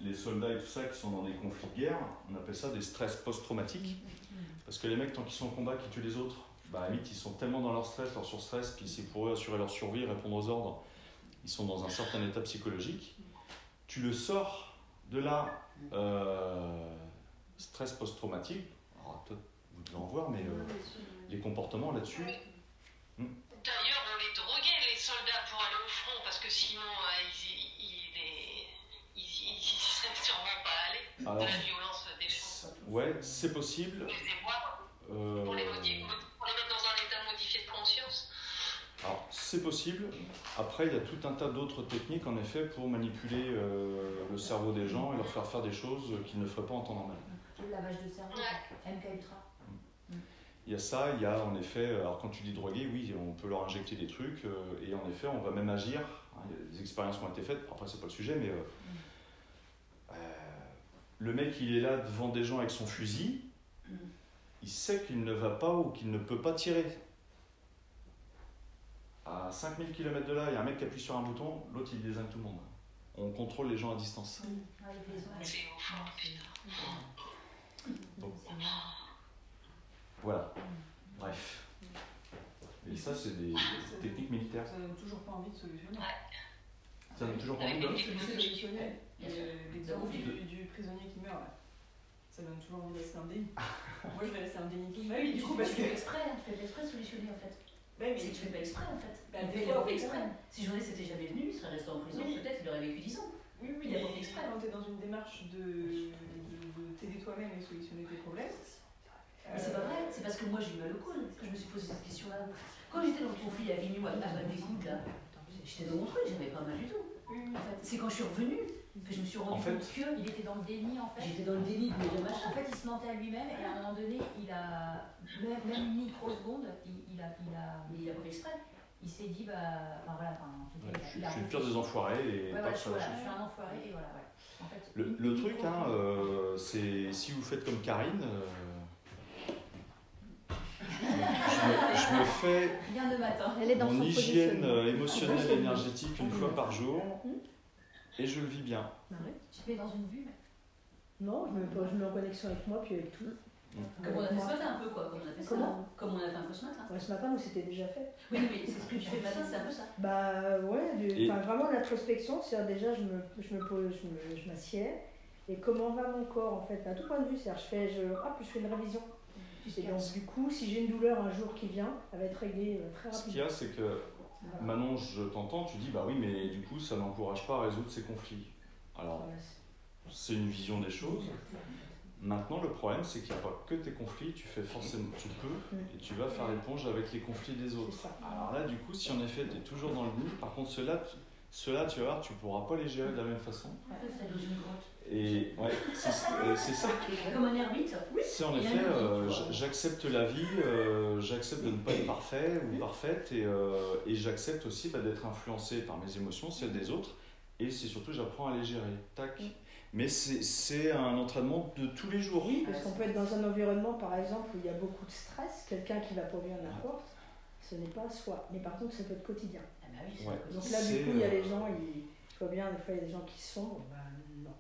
les soldats et tout ça, qui sont dans des conflits de guerre, on appelle ça des stress post-traumatiques. Parce que les mecs, tant qu'ils sont en combat, qui tuent les autres, à la limite, ils sont tellement dans leur stress, leur surstress, puis c'est pour eux assurer leur survie, répondre aux ordres, ils sont dans un certain état psychologique. Tu le sors de là, stress post-traumatique, alors toi, vous devez en voir, mais les comportements là-dessus... D'ailleurs, on les droguait, les soldats, pour aller au front, parce que sinon, ils ne seraient sûrement pas allés. Alors, de la violence des choses. Ouais, c'est possible. On les faisait boire pour les mettre dans un état modifié de conscience. Alors, c'est possible. Après, il y a tout un tas d'autres techniques, en effet, pour manipuler le cerveau des gens et leur faire faire des choses qu'ils ne feraient pas en temps normal. Le lavage de cerveau, MK Ultra. Il y a ça, il y a en effet, alors quand tu dis droguer, oui, on peut leur injecter des trucs, et en effet, on va même agir. Hein, il y a des expériences qui ont été faites, après, c'est pas le sujet, mais le mec il est là devant des gens avec son fusil, il sait qu'il ne va pas ou qu'il ne peut pas tirer. À 5000 km de là, il y a un mec qui appuie sur un bouton, l'autre il désigne tout le monde. On contrôle les gens à distance. C'est ouf, hein, putain. Donc, voilà. Bref. Et ça, c'est des techniques militaires. Ça donne toujours pas envie de solutionner. Ça donne toujours pas envie de... Solutionner. L'exemple du prisonnier qui meurt, là. Ça donne toujours envie de rester un déni. Moi, je vais rester un déni toute ma vie, Du coup, parce tu que... fais exprès, tu fais exprès de solutionner en fait. Ouais, mais C'est que tu fais pas exprès en fait. Bah, Il des a fois, pas fait oui, exprès. ouais. Si Journée s'était jamais venu, il serait resté en prison, Oui. peut-être il aurait vécu 10 ans. Oui, oui, Il a pas mais fait exprès. quand tu es dans une démarche de t'aider toi-même et solutionner tes problèmes. Mais c'est pas vrai, c'est parce que moi j'ai eu mal au col que je me suis posé cette question-là. Quand j'étais dans le conflit à Vignoux, à Val-des-Coudes, là, j'étais dans mon truc, j'avais pas mal du tout. En fait, c'est quand je suis revenue que je me suis rendu compte que Il était dans le déni en fait. j'étais dans le déni de mes machin. En fait, il se mentait à lui-même et à un moment donné, il a, même une microseconde, il a Mais il a pas fait exprès. il s'est dit, bah voilà, en tout cas, Je suis le pire des enfoirés et Ouais, pas je sur la chose. suis un enfoiré et voilà, ouais. En fait, Le truc, hein, c'est si vous faites comme Karine, je me fais rien de matin. mon hygiène émotionnelle et énergétique une fois par jour et je le vis bien. Tu te mets dans une bulle. Non, je mets en connexion avec moi, puis avec tout. Comme on a fait ce matin un peu quoi, comme on a fait ça. Comment ? Comme on a fait un peu ce matin. Ouais, ce matin, nous, c'était déjà fait. Oui, mais c'est ce que tu fais le matin, c'est un peu ça. Bah ouais, Et- vraiment l'introspection, c'est-à-dire déjà je me pose, je m'assieds, et comment va mon corps en fait, à tout point de vue, c'est-à-dire puis je fais une révision. Et donc du coup, si j'ai une douleur un jour qui vient, elle va être réglée très Ce qu'il y rapidement. a, c'est que Manon, je t'entends, tu dis bah oui, mais du coup, ça n'encourage pas à résoudre ces conflits. Alors, Voilà, c'est une vision des choses. Maintenant, le problème, c'est qu'il n'y a pas que tes conflits, tu fais forcément, tu peux, et tu vas faire l'éponge avec les conflits des autres. c'est ça. Alors là, du coup, si en effet, tu es toujours dans le nid, par contre, ceux-là, tu vas voir, tu ne pourras pas les gérer de la même façon. En fait, c'est dans une grotte. Et ouais, c'est ça le truc. Comme un ermite. C'est en effet, j'accepte la vie, j'accepte de ne pas être parfait ou parfaite, et j'accepte aussi d'être influencé par mes émotions, celles des autres, et c'est surtout, j'apprends à les gérer. Tac. Mais c'est un entraînement de tous les jours. Oui, parce qu'on peut être dans un environnement, par exemple, où il y a beaucoup de stress, quelqu'un qui va pas bien n'importe, ce n'est pas soi. Mais par contre, ça peut être quotidien. Ah bah oui, c'est Ouais. un peu Donc ça. là, C'est, du coup, il y a les gens, je vois bien, des fois, il y a des gens qui sombrent. Ben non,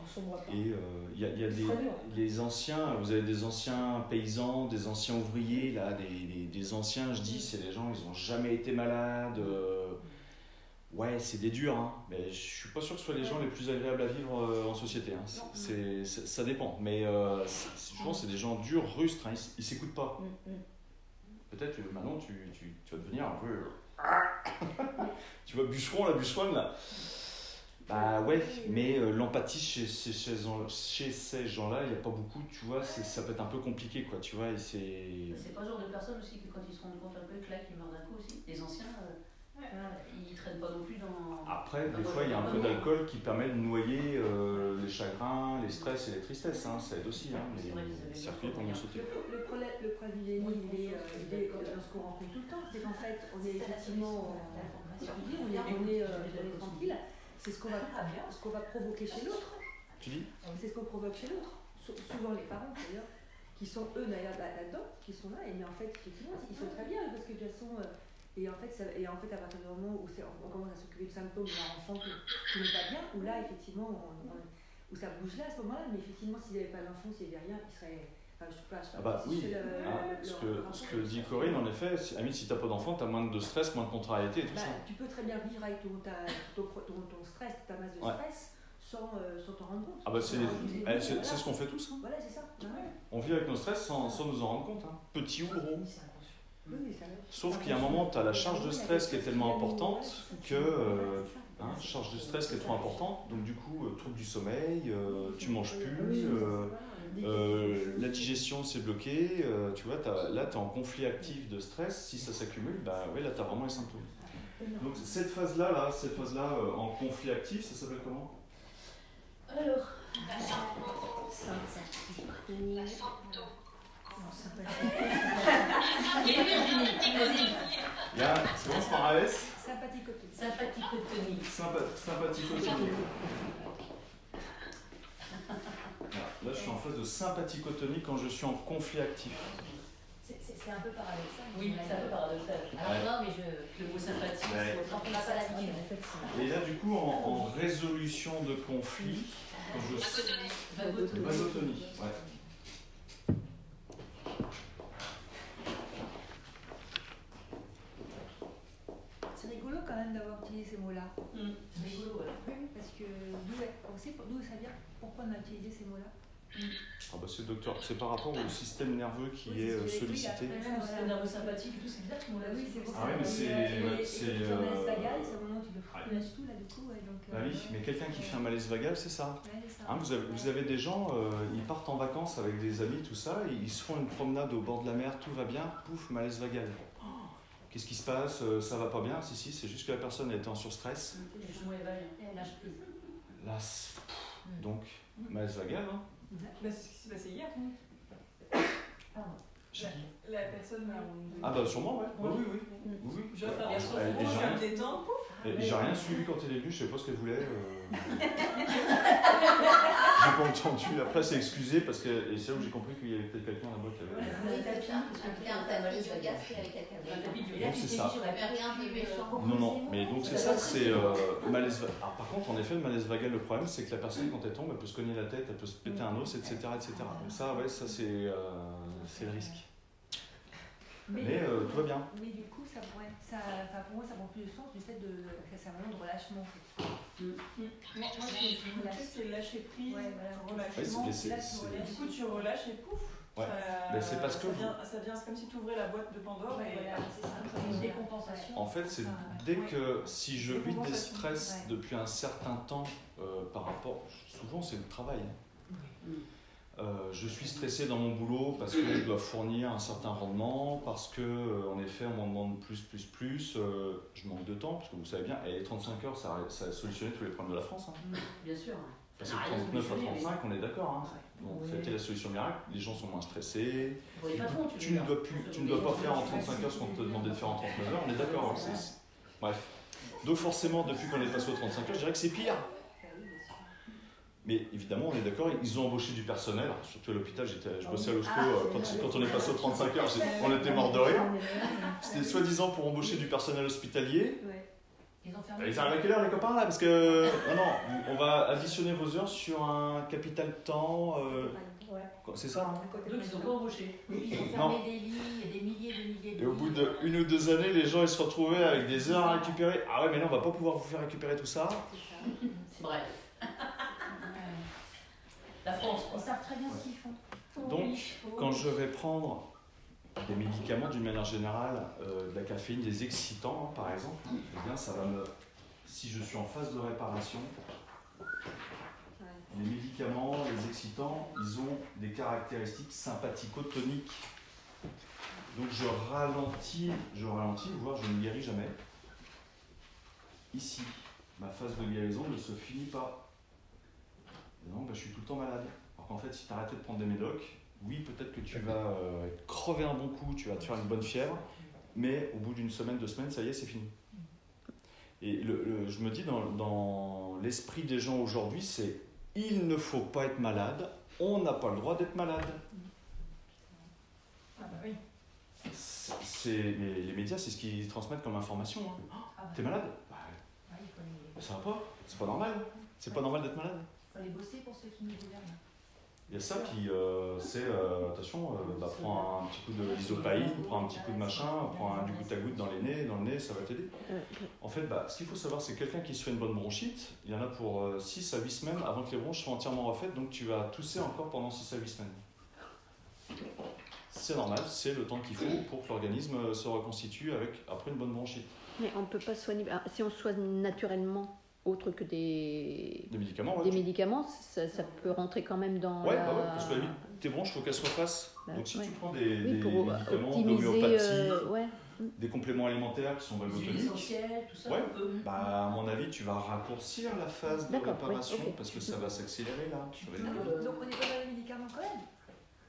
on sombre pas. Et il y a C'est très dur. les anciens, vous avez des anciens paysans, des anciens ouvriers, là, des anciens, je dis, c'est des gens, ils n'ont jamais été malades. Ouais, c'est des durs, hein, mais je suis pas sûr que ce soit les gens les plus agréables à vivre en société. Hein. Ça dépend, mais je pense que c'est des gens durs, rustres, hein, ils s'écoutent pas. Peut-être que maintenant tu vas devenir un peu. Tu vois, bûcheron, la bûcheronne là. Bah ouais, mais l'empathie chez ces gens-là, il n'y a pas beaucoup, tu vois, ça peut être un peu compliqué, quoi, tu vois, et C'est pas le genre de personnes aussi que quand ils se rendent compte un peu que là, qu'ils meurent d'un coup aussi. Les anciens, ils traînent pas non plus dans. Après, des fois, il y a un peu d'alcool qui permet de noyer les chagrins, les stress et les tristesses, hein, ça aide aussi, hein, les circuits pour mieux sauter. Le problème du déni, il est dans ce qu'on rencontre tout le temps. C'est qu'en fait, on est effectivement, on est tranquille. C'est ce qu'on va provoquer chez l'autre. Tu dis ? C'est ce qu'on provoque chez l'autre. Souvent les parents d'ailleurs, qui sont eux d'ailleurs là-dedans, qui sont là. Et mais en fait, effectivement, ils sont très bien parce que de toute façon. Et en fait, à partir du moment où on commence à s'occuper du symptôme d'un enfant qui n'est pas bien, où là, effectivement, où ça bouge là à ce moment-là, mais effectivement, s'il n'y avait pas d'enfant, s'il n'y avait rien, il serait. Enfin, je sais pas, Ah bah oui, ce que dit Corinne, en effet, si tu n'as pas d'enfant, tu as moins de stress, moins de contrariété et tout ça. Tu peux très bien vivre avec ton stress, ta masse de stress, sans t'en rendre compte. Ah bah c'est ce qu'on fait tous. Hein. Voilà, c'est ça. On vit avec nos stress sans nous en rendre compte, hein. Petit ou gros. Sauf qu'il y a un moment, tu as la charge de stress qui est tellement importante que. Charge de stress qui est trop importante, donc du coup, trouble du sommeil, tu manges plus, la digestion s'est bloquée, tu vois, là tu es en conflit actif de stress, si ça s'accumule, bah ouais, là tu as vraiment les symptômes. Donc cette phase-là, en conflit actif, ça s'appelle comment ? Alors, Ça commence par un S. sympathicotonie. Sympathicotonie. suis en phase de sympathico-tonique quand je suis en conflit actif. C'est un peu paradoxal. Oui, c'est un peu paradoxal. Alors Ouais. non, mais le mot sympathique, Ouais. quand on n'a pas l'habitude. En fait, c'est- Et là, du coup, en résolution de conflit, quand je Vagotonie. vagotonie. Ouais. C'est rigolo quand même d'avoir utilisé ces mots-là. C'est rigolo, ouais. Oui, parce que d'où ça vient? Pourquoi on a utilisé ces mots-là? Ah bah c'est docteur, c'est par rapport au système nerveux qui Oui, est c'est ce que j'ai sollicité. écrit, Même le système nerveux sympathique et tout, c'est bizarre que mon Oui, c'est pour Ah ça. ouais, mais c'est- c'est, Et euh, vagal, c'est au moment où tu ouais. le lâches tout là du coup. Ouais, donc, Bah oui, mais quelqu'un qui fait un malaise vagal, c'est ça. Ouais, c'est ça. Hein, vous avez des gens, ils partent en vacances avec des amis, tout ça, et ils se font une promenade au bord de la mer, tout va bien, pouf, malaise vagal. Oh, qu'est-ce qui se passe? Ça va pas bien? Si, c'est juste que la personne a été en surstress. Le jumeau éval, lâche prise. Là, donc, malaise vagal, hein. Bah, c'est ce qui s'est passé hier. Pardon. Chez qui? La personne là. Ah bah sûrement, ouais. Oui, oui, oui. Oui. Je vais faire Et un j'ai je rien- vais me détendre. et j'ai rien suivi quand elle est venue, je sais pas ce qu'elle voulait. J'ai pas entendu. Après, c'est excusé parce que et c'est là où j'ai compris qu'il y avait peut-être quelqu'un là-bas qui avait. Oui, c'est ça. Parce que C'était un tapis de gaz avec quelqu'un un d'autre. tapis de Donc, yoga, c'est tu t'es ça. mis sur la J'avais rien de méchant. Non, non, mais donc c'est ça, c'est malaise vagal. Alors, par contre, en effet, le malaise vagal, le problème, c'est que la personne, quand elle tombe, elle peut se cogner la tête, elle peut se péter un os, etc. etc. Donc, ça, ouais, ça, c'est le risque. Mais tout va bien. Mais du coup, ça pourrait, enfin, pour moi, ça prend plus de sens du fait que c'est un moment de relâchement. En fait. Moi, c'est lâcher prise, Ouais, voilà. relâchement. Ouais, c'est- Là, tu relâches. Du coup, tu relâches et pouf. Ouais. Ça, Mais c'est parce que ça vient, c'est comme si tu ouvrais la boîte de Pandore Ouais, et voilà, c'est ça. Ça fait une décompensation. En fait, c'est dès que si je vis des stress depuis un certain temps par rapport, souvent c'est le travail. Je suis stressé dans mon boulot parce que je dois fournir un certain rendement, parce que en effet on m'en demande plus, je manque de temps, parce que vous savez bien, et les 35 heures ça a solutionné tous les problèmes de la France. Hein. Bien sûr. Parce que 39 à 35, on est d'accord. Hein. Donc Oui. c'était la solution miracle, les gens sont moins stressés. Vous voyez pas trop, Tu ne dois pas faire en 35 heures ce qu'on te demandait de faire en 39 heures, on est d'accord. Hein, bref. Donc forcément, depuis qu'on est passé aux 35 heures, je dirais que c'est pire. Mais évidemment, on est d'accord, ils ont embauché du personnel, surtout à l'hôpital, je bossais à l'hosto, quand on est passé aux 35 heures, on était mort de rire. C'était soi-disant pour embaucher du personnel hospitalier. Ouais. Ils ont fermé. Ils arrivent à quelle heure les copains là? Parce que non, on va additionner vos heures sur un capital temps. Ouais. C'est ça, hein? Donc ils sont pas embauchés. Ils ont Non. fermé des lits, il y a des milliers de milliers de Et au bout d'une ou deux années, les gens ils se retrouvaient avec des heures à récupérer. Ah ouais, mais non, on va pas pouvoir vous faire récupérer tout ça. Bref. La France, Ils quoi. savent très bien ce qu'ils font. Donc, quand je vais prendre des médicaments d'une manière générale, de la caféine, des excitants hein, par exemple, eh bien ça va me. Si je suis en phase de réparation, les médicaments, les excitants, ils ont des caractéristiques sympathico-toniques. Donc je ralentis, voire je ne guéris jamais. Ici, ma phase de guérison ne se finit pas. Et donc, je suis tout le temps malade. Alors qu'en fait, si tu arrêtais de prendre des médocs, oui, peut-être que tu vas crever un bon coup, tu vas te faire une bonne fièvre, mais au bout d'une semaine, 2 semaines, ça y est, c'est fini. Et je me dis, dans l'esprit des gens aujourd'hui, c'est il ne faut pas être malade, on n'a pas le droit d'être malade. Ah bah oui. Les médias, c'est ce qu'ils transmettent comme information. Hein. Ah bah, T'es malade? Bah, ouais, il ça va pas, c'est pas normal. C'est pas normal d'être malade. faut aller bosser pour ceux qui nous gouvernent. Il y a ça, puis c'est, attention, prends un petit coup de l'isopaïne, prends un petit coup de machin, prends du goutte à goutte dans le nez, ça va t'aider. En fait, ce qu'il faut savoir, c'est que quelqu'un qui se fait une bonne bronchite, il y en a pour 6 à 8 semaines avant que les bronches soient entièrement refaites, donc tu vas tousser encore pendant 6 à 8 semaines. C'est normal, c'est le temps qu'il faut pour que l'organisme se reconstitue après une bonne bronchite. Mais on ne peut pas soigner. Si on soigne naturellement, autre que des médicaments, ouais. Des médicaments, ça peut rentrer quand même dans. Ouais, parce que tes bronches, il faut qu'elles se refassent. Donc si tu prends des médicaments d'homéopathie, des compléments alimentaires qui sont valvotoniques, essentiels, tout ça, ouais, on peut. à mon avis, tu vas raccourcir la phase de réparation parce que ça va s'accélérer là. Donc on n'est pas dans les médicaments quand même.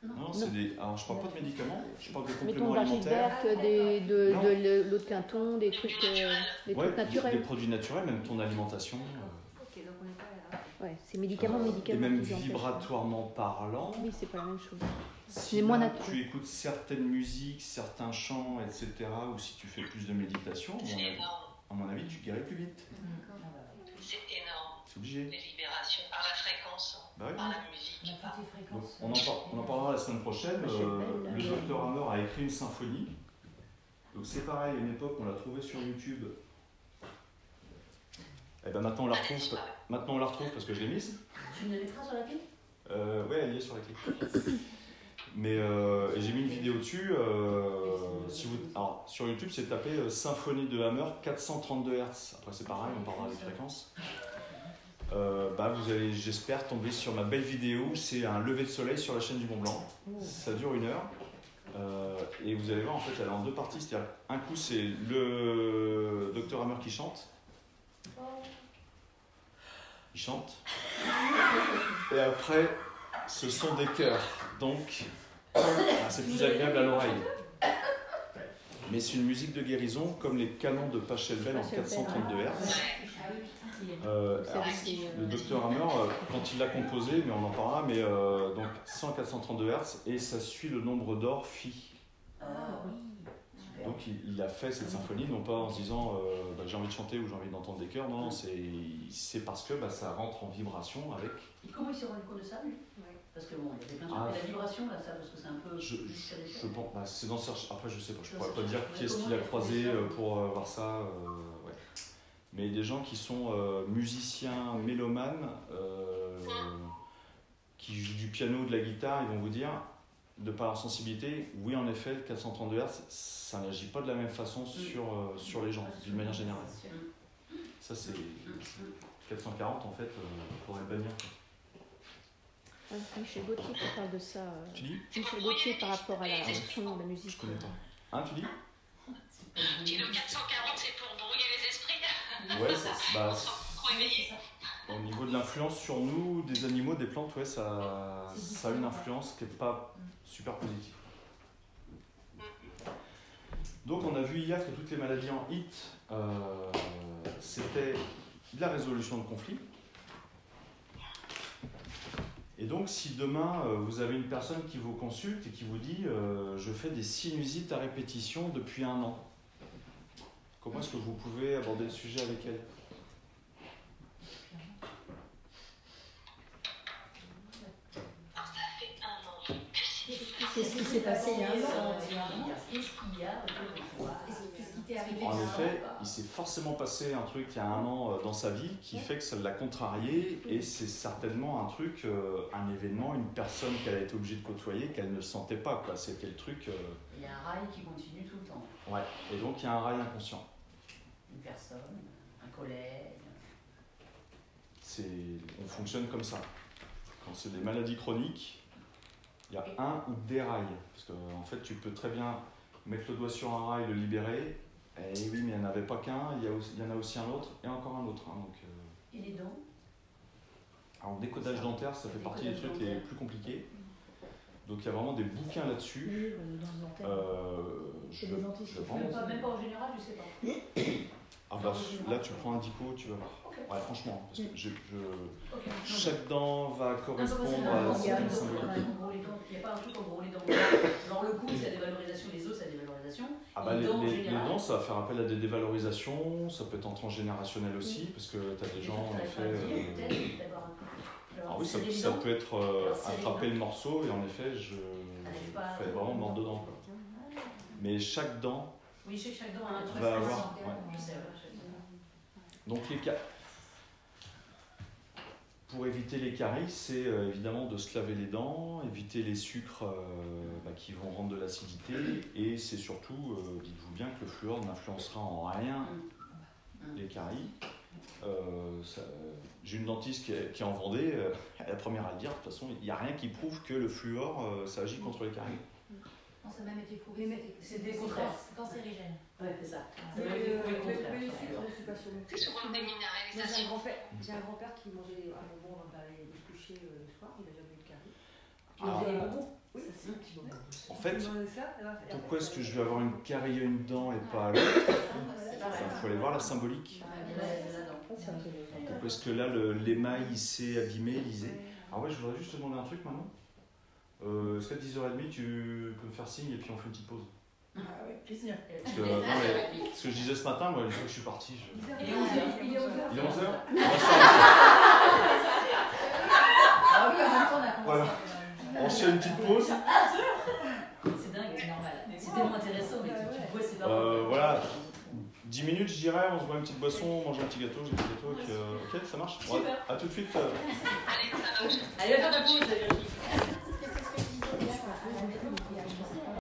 Non, c'est des. Alors je parle pas de médicaments, je parle de Mettons compléments d'argile alimentaires. verte, de l'eau de quinton, des trucs Des naturels. produits naturels, même ton alimentation. Ok, donc on n'est pas là. Ouais, c'est médicament. Et même qui empêchent. vibratoirement parlant, Oui, c'est pas la même chose. si C'est moins là, naturel. tu écoutes certaines musiques, certains chants, etc., ou si tu fais plus de méditation, C'est énorme. à mon avis, tu guéris plus vite. C'est énorme. C'est obligé. Les libérations par la fréquence, Bah oui. par la musique. La petite Donc, fréquence. on en parlera la semaine prochaine. Le docteur Hammer a écrit une symphonie. Donc c'est pareil, à une époque, on l'a trouvé sur YouTube. Et ben maintenant on la retrouve. Maintenant on la retrouve parce que je l'ai mise. Tu me la mettras sur la clé? Ouais, elle y est sur la clé. Mais et j'ai mis une vidéo dessus. Alors, sur YouTube, c'est tapé Symphonie de Hammer 432 Hz. Après, c'est pareil, on parlera des fréquences. Vous allez, j'espère, tomber sur ma belle vidéo. C'est un lever de soleil sur la chaîne du Mont Blanc. Ça dure 1 heure. Et vous allez voir, en fait, elle est en 2 parties. C'est-à-dire, un coup, c'est le docteur Hammer qui chante. Il chante. Et après, ce sont des chœurs. Donc, c'est plus agréable à l'oreille. Mais c'est une musique de guérison, comme les canons de Pachelbel en 432 Hz. Le docteur Hammer, quand il l'a composé, mais on en parlera, mais donc 100-432 Hz, et ça suit le nombre d'or phi. Donc il a fait cette symphonie, non pas en se disant j'ai envie de chanter ou j'ai envie d'entendre des chœurs, non, c'est parce que ça rentre en vibration avec. Et comment il s'est rendu compte de ça, lui? Parce que bon, il y avait plein de trucs. Et la vibration, là, ça, parce que c'est un peu. Je pense, c'est dans après je sais pas, je pourrais pas dire qui est-ce qu'il a croisé pour voir ça. Ouais. Mais des gens qui sont musiciens, mélomanes, qui jouent du piano, de la guitare, ils vont vous dire, de par leur sensibilité, oui en effet, le 432 Hz, ça n'agit pas de la même façon sur les gens, d'une manière générale. Ça c'est 440 en fait, pour le bannir. Michel Gauthier qui parle de ça. Tu dis Michel Gauthier par rapport au son de la musique. Je connais pas. Hein, tu dis Dis le 440, c'est pour brouiller les esprits. Ouais, Trop éveillé. Au niveau de l'influence sur nous, des animaux, des plantes, ouais, ça a une influence qui n'est pas super positive. Donc on a vu hier que toutes les maladies en HIT, c'était de la résolution de conflits. Et donc si demain vous avez une personne qui vous consulte et qui vous dit je fais des sinusites à répétition depuis 1 an, comment est-ce que vous pouvez aborder le sujet avec elle? Qu'est-ce qui s'est passé il y a 1 an? Qu'est-ce qu'il y a? Qu'est-ce qui t'est arrivé? En effet, il s'est forcément passé un truc il y a 1 an dans sa vie qui fait que ça l'a contrarié, et c'est certainement un truc, un événement, une personne qu'elle a été obligée de côtoyer qu'elle ne sentait pas, quoi. C'était le truc. Il y a un rail qui continue tout le temps. Ouais, et donc il y a un rail inconscient. Une personne, un collègue. On fonctionne comme ça. Quand c'est des maladies chroniques, il y a un ou des rails. Parce qu'en fait, tu peux très bien mettre le doigt sur un rail, le libérer. Et oui, mais il n'y en avait pas qu'un, il y en a aussi un autre et encore un autre. Donc, et les dents? alors, le décodage dentaire, ça fait partie des trucs les plus compliqués. Donc, il y a vraiment des bouquins là-dessus. C'est des dentistes. Même pas en général, je sais pas. Là, tu prends un dico, tu vas voir. Okay. Ouais, franchement, parce que Okay. chaque dent va correspondre à certaines symboliques. Il n'y a pas un truc en gros les dents. Genre le cou, c'est la dévalorisation, les os, c'est la dévalorisation. Les dents, ça va faire appel à des dévalorisations, ça peut être en transgénérationnel aussi, parce que tu as des gens, en effet. Alors oui, ça peut être attraper le morceau, et en effet, je fais vraiment mordre dedans. Quoi. Mais chaque dent. Oui, je sais que chaque dent a un truc va avoir. Je sais, donc les cas. Pour éviter les caries, c'est évidemment de se laver les dents, éviter les sucres qui vont rendre de l'acidité, et c'est surtout, dites-vous bien que le fluor n'influencera en rien les caries. J'ai une dentiste qui est en Vendée, elle est la première à le dire, de toute façon, il n'y a rien qui prouve que le fluor, ça agit contre les caries. Non, ça a même été prouvé, c'est des contraires. Cancérigène. Ouais, c'est ça. Mais le sucre, je suis pas sûre. C'est souvent une déminéralisation. J'ai un grand-père qui mangeait un bonbon avant d'aller se coucher le soir, il n'a jamais eu de carie. Oui, c'est un petit bonbon. En fait, pourquoi est-ce que je vais avoir une carie à une dent et pas à l'autre? Il faut aller voir la symbolique. Ah, c'est intéressant. Parce que là, l'émail, il s'est abîmé, lisé. Alors ouais, je voudrais juste te demander un truc maintenant. Est-ce qu'à 10h30, tu peux me faire signe et puis on fait une petite pause? Avec plaisir. Parce que, non, mais, ce que je disais ce matin, moi, une fois que je suis parti, Il est 11h. Il est 11h. Il est 11h? Ah oui, en même temps, on a commencé. Voilà. On se fait une petite pause. C'est dingue, c'est normal. C'est tellement intéressant, mais tu vois, c'est pas Voilà. 10 minutes, je dirais, on se boit une petite boisson, on mange un petit gâteau, j'ai un petit gâteau, et puis, ok, ça marche? Super. À tout de suite. Allez, ça marche. Allez, on va faire ta pause.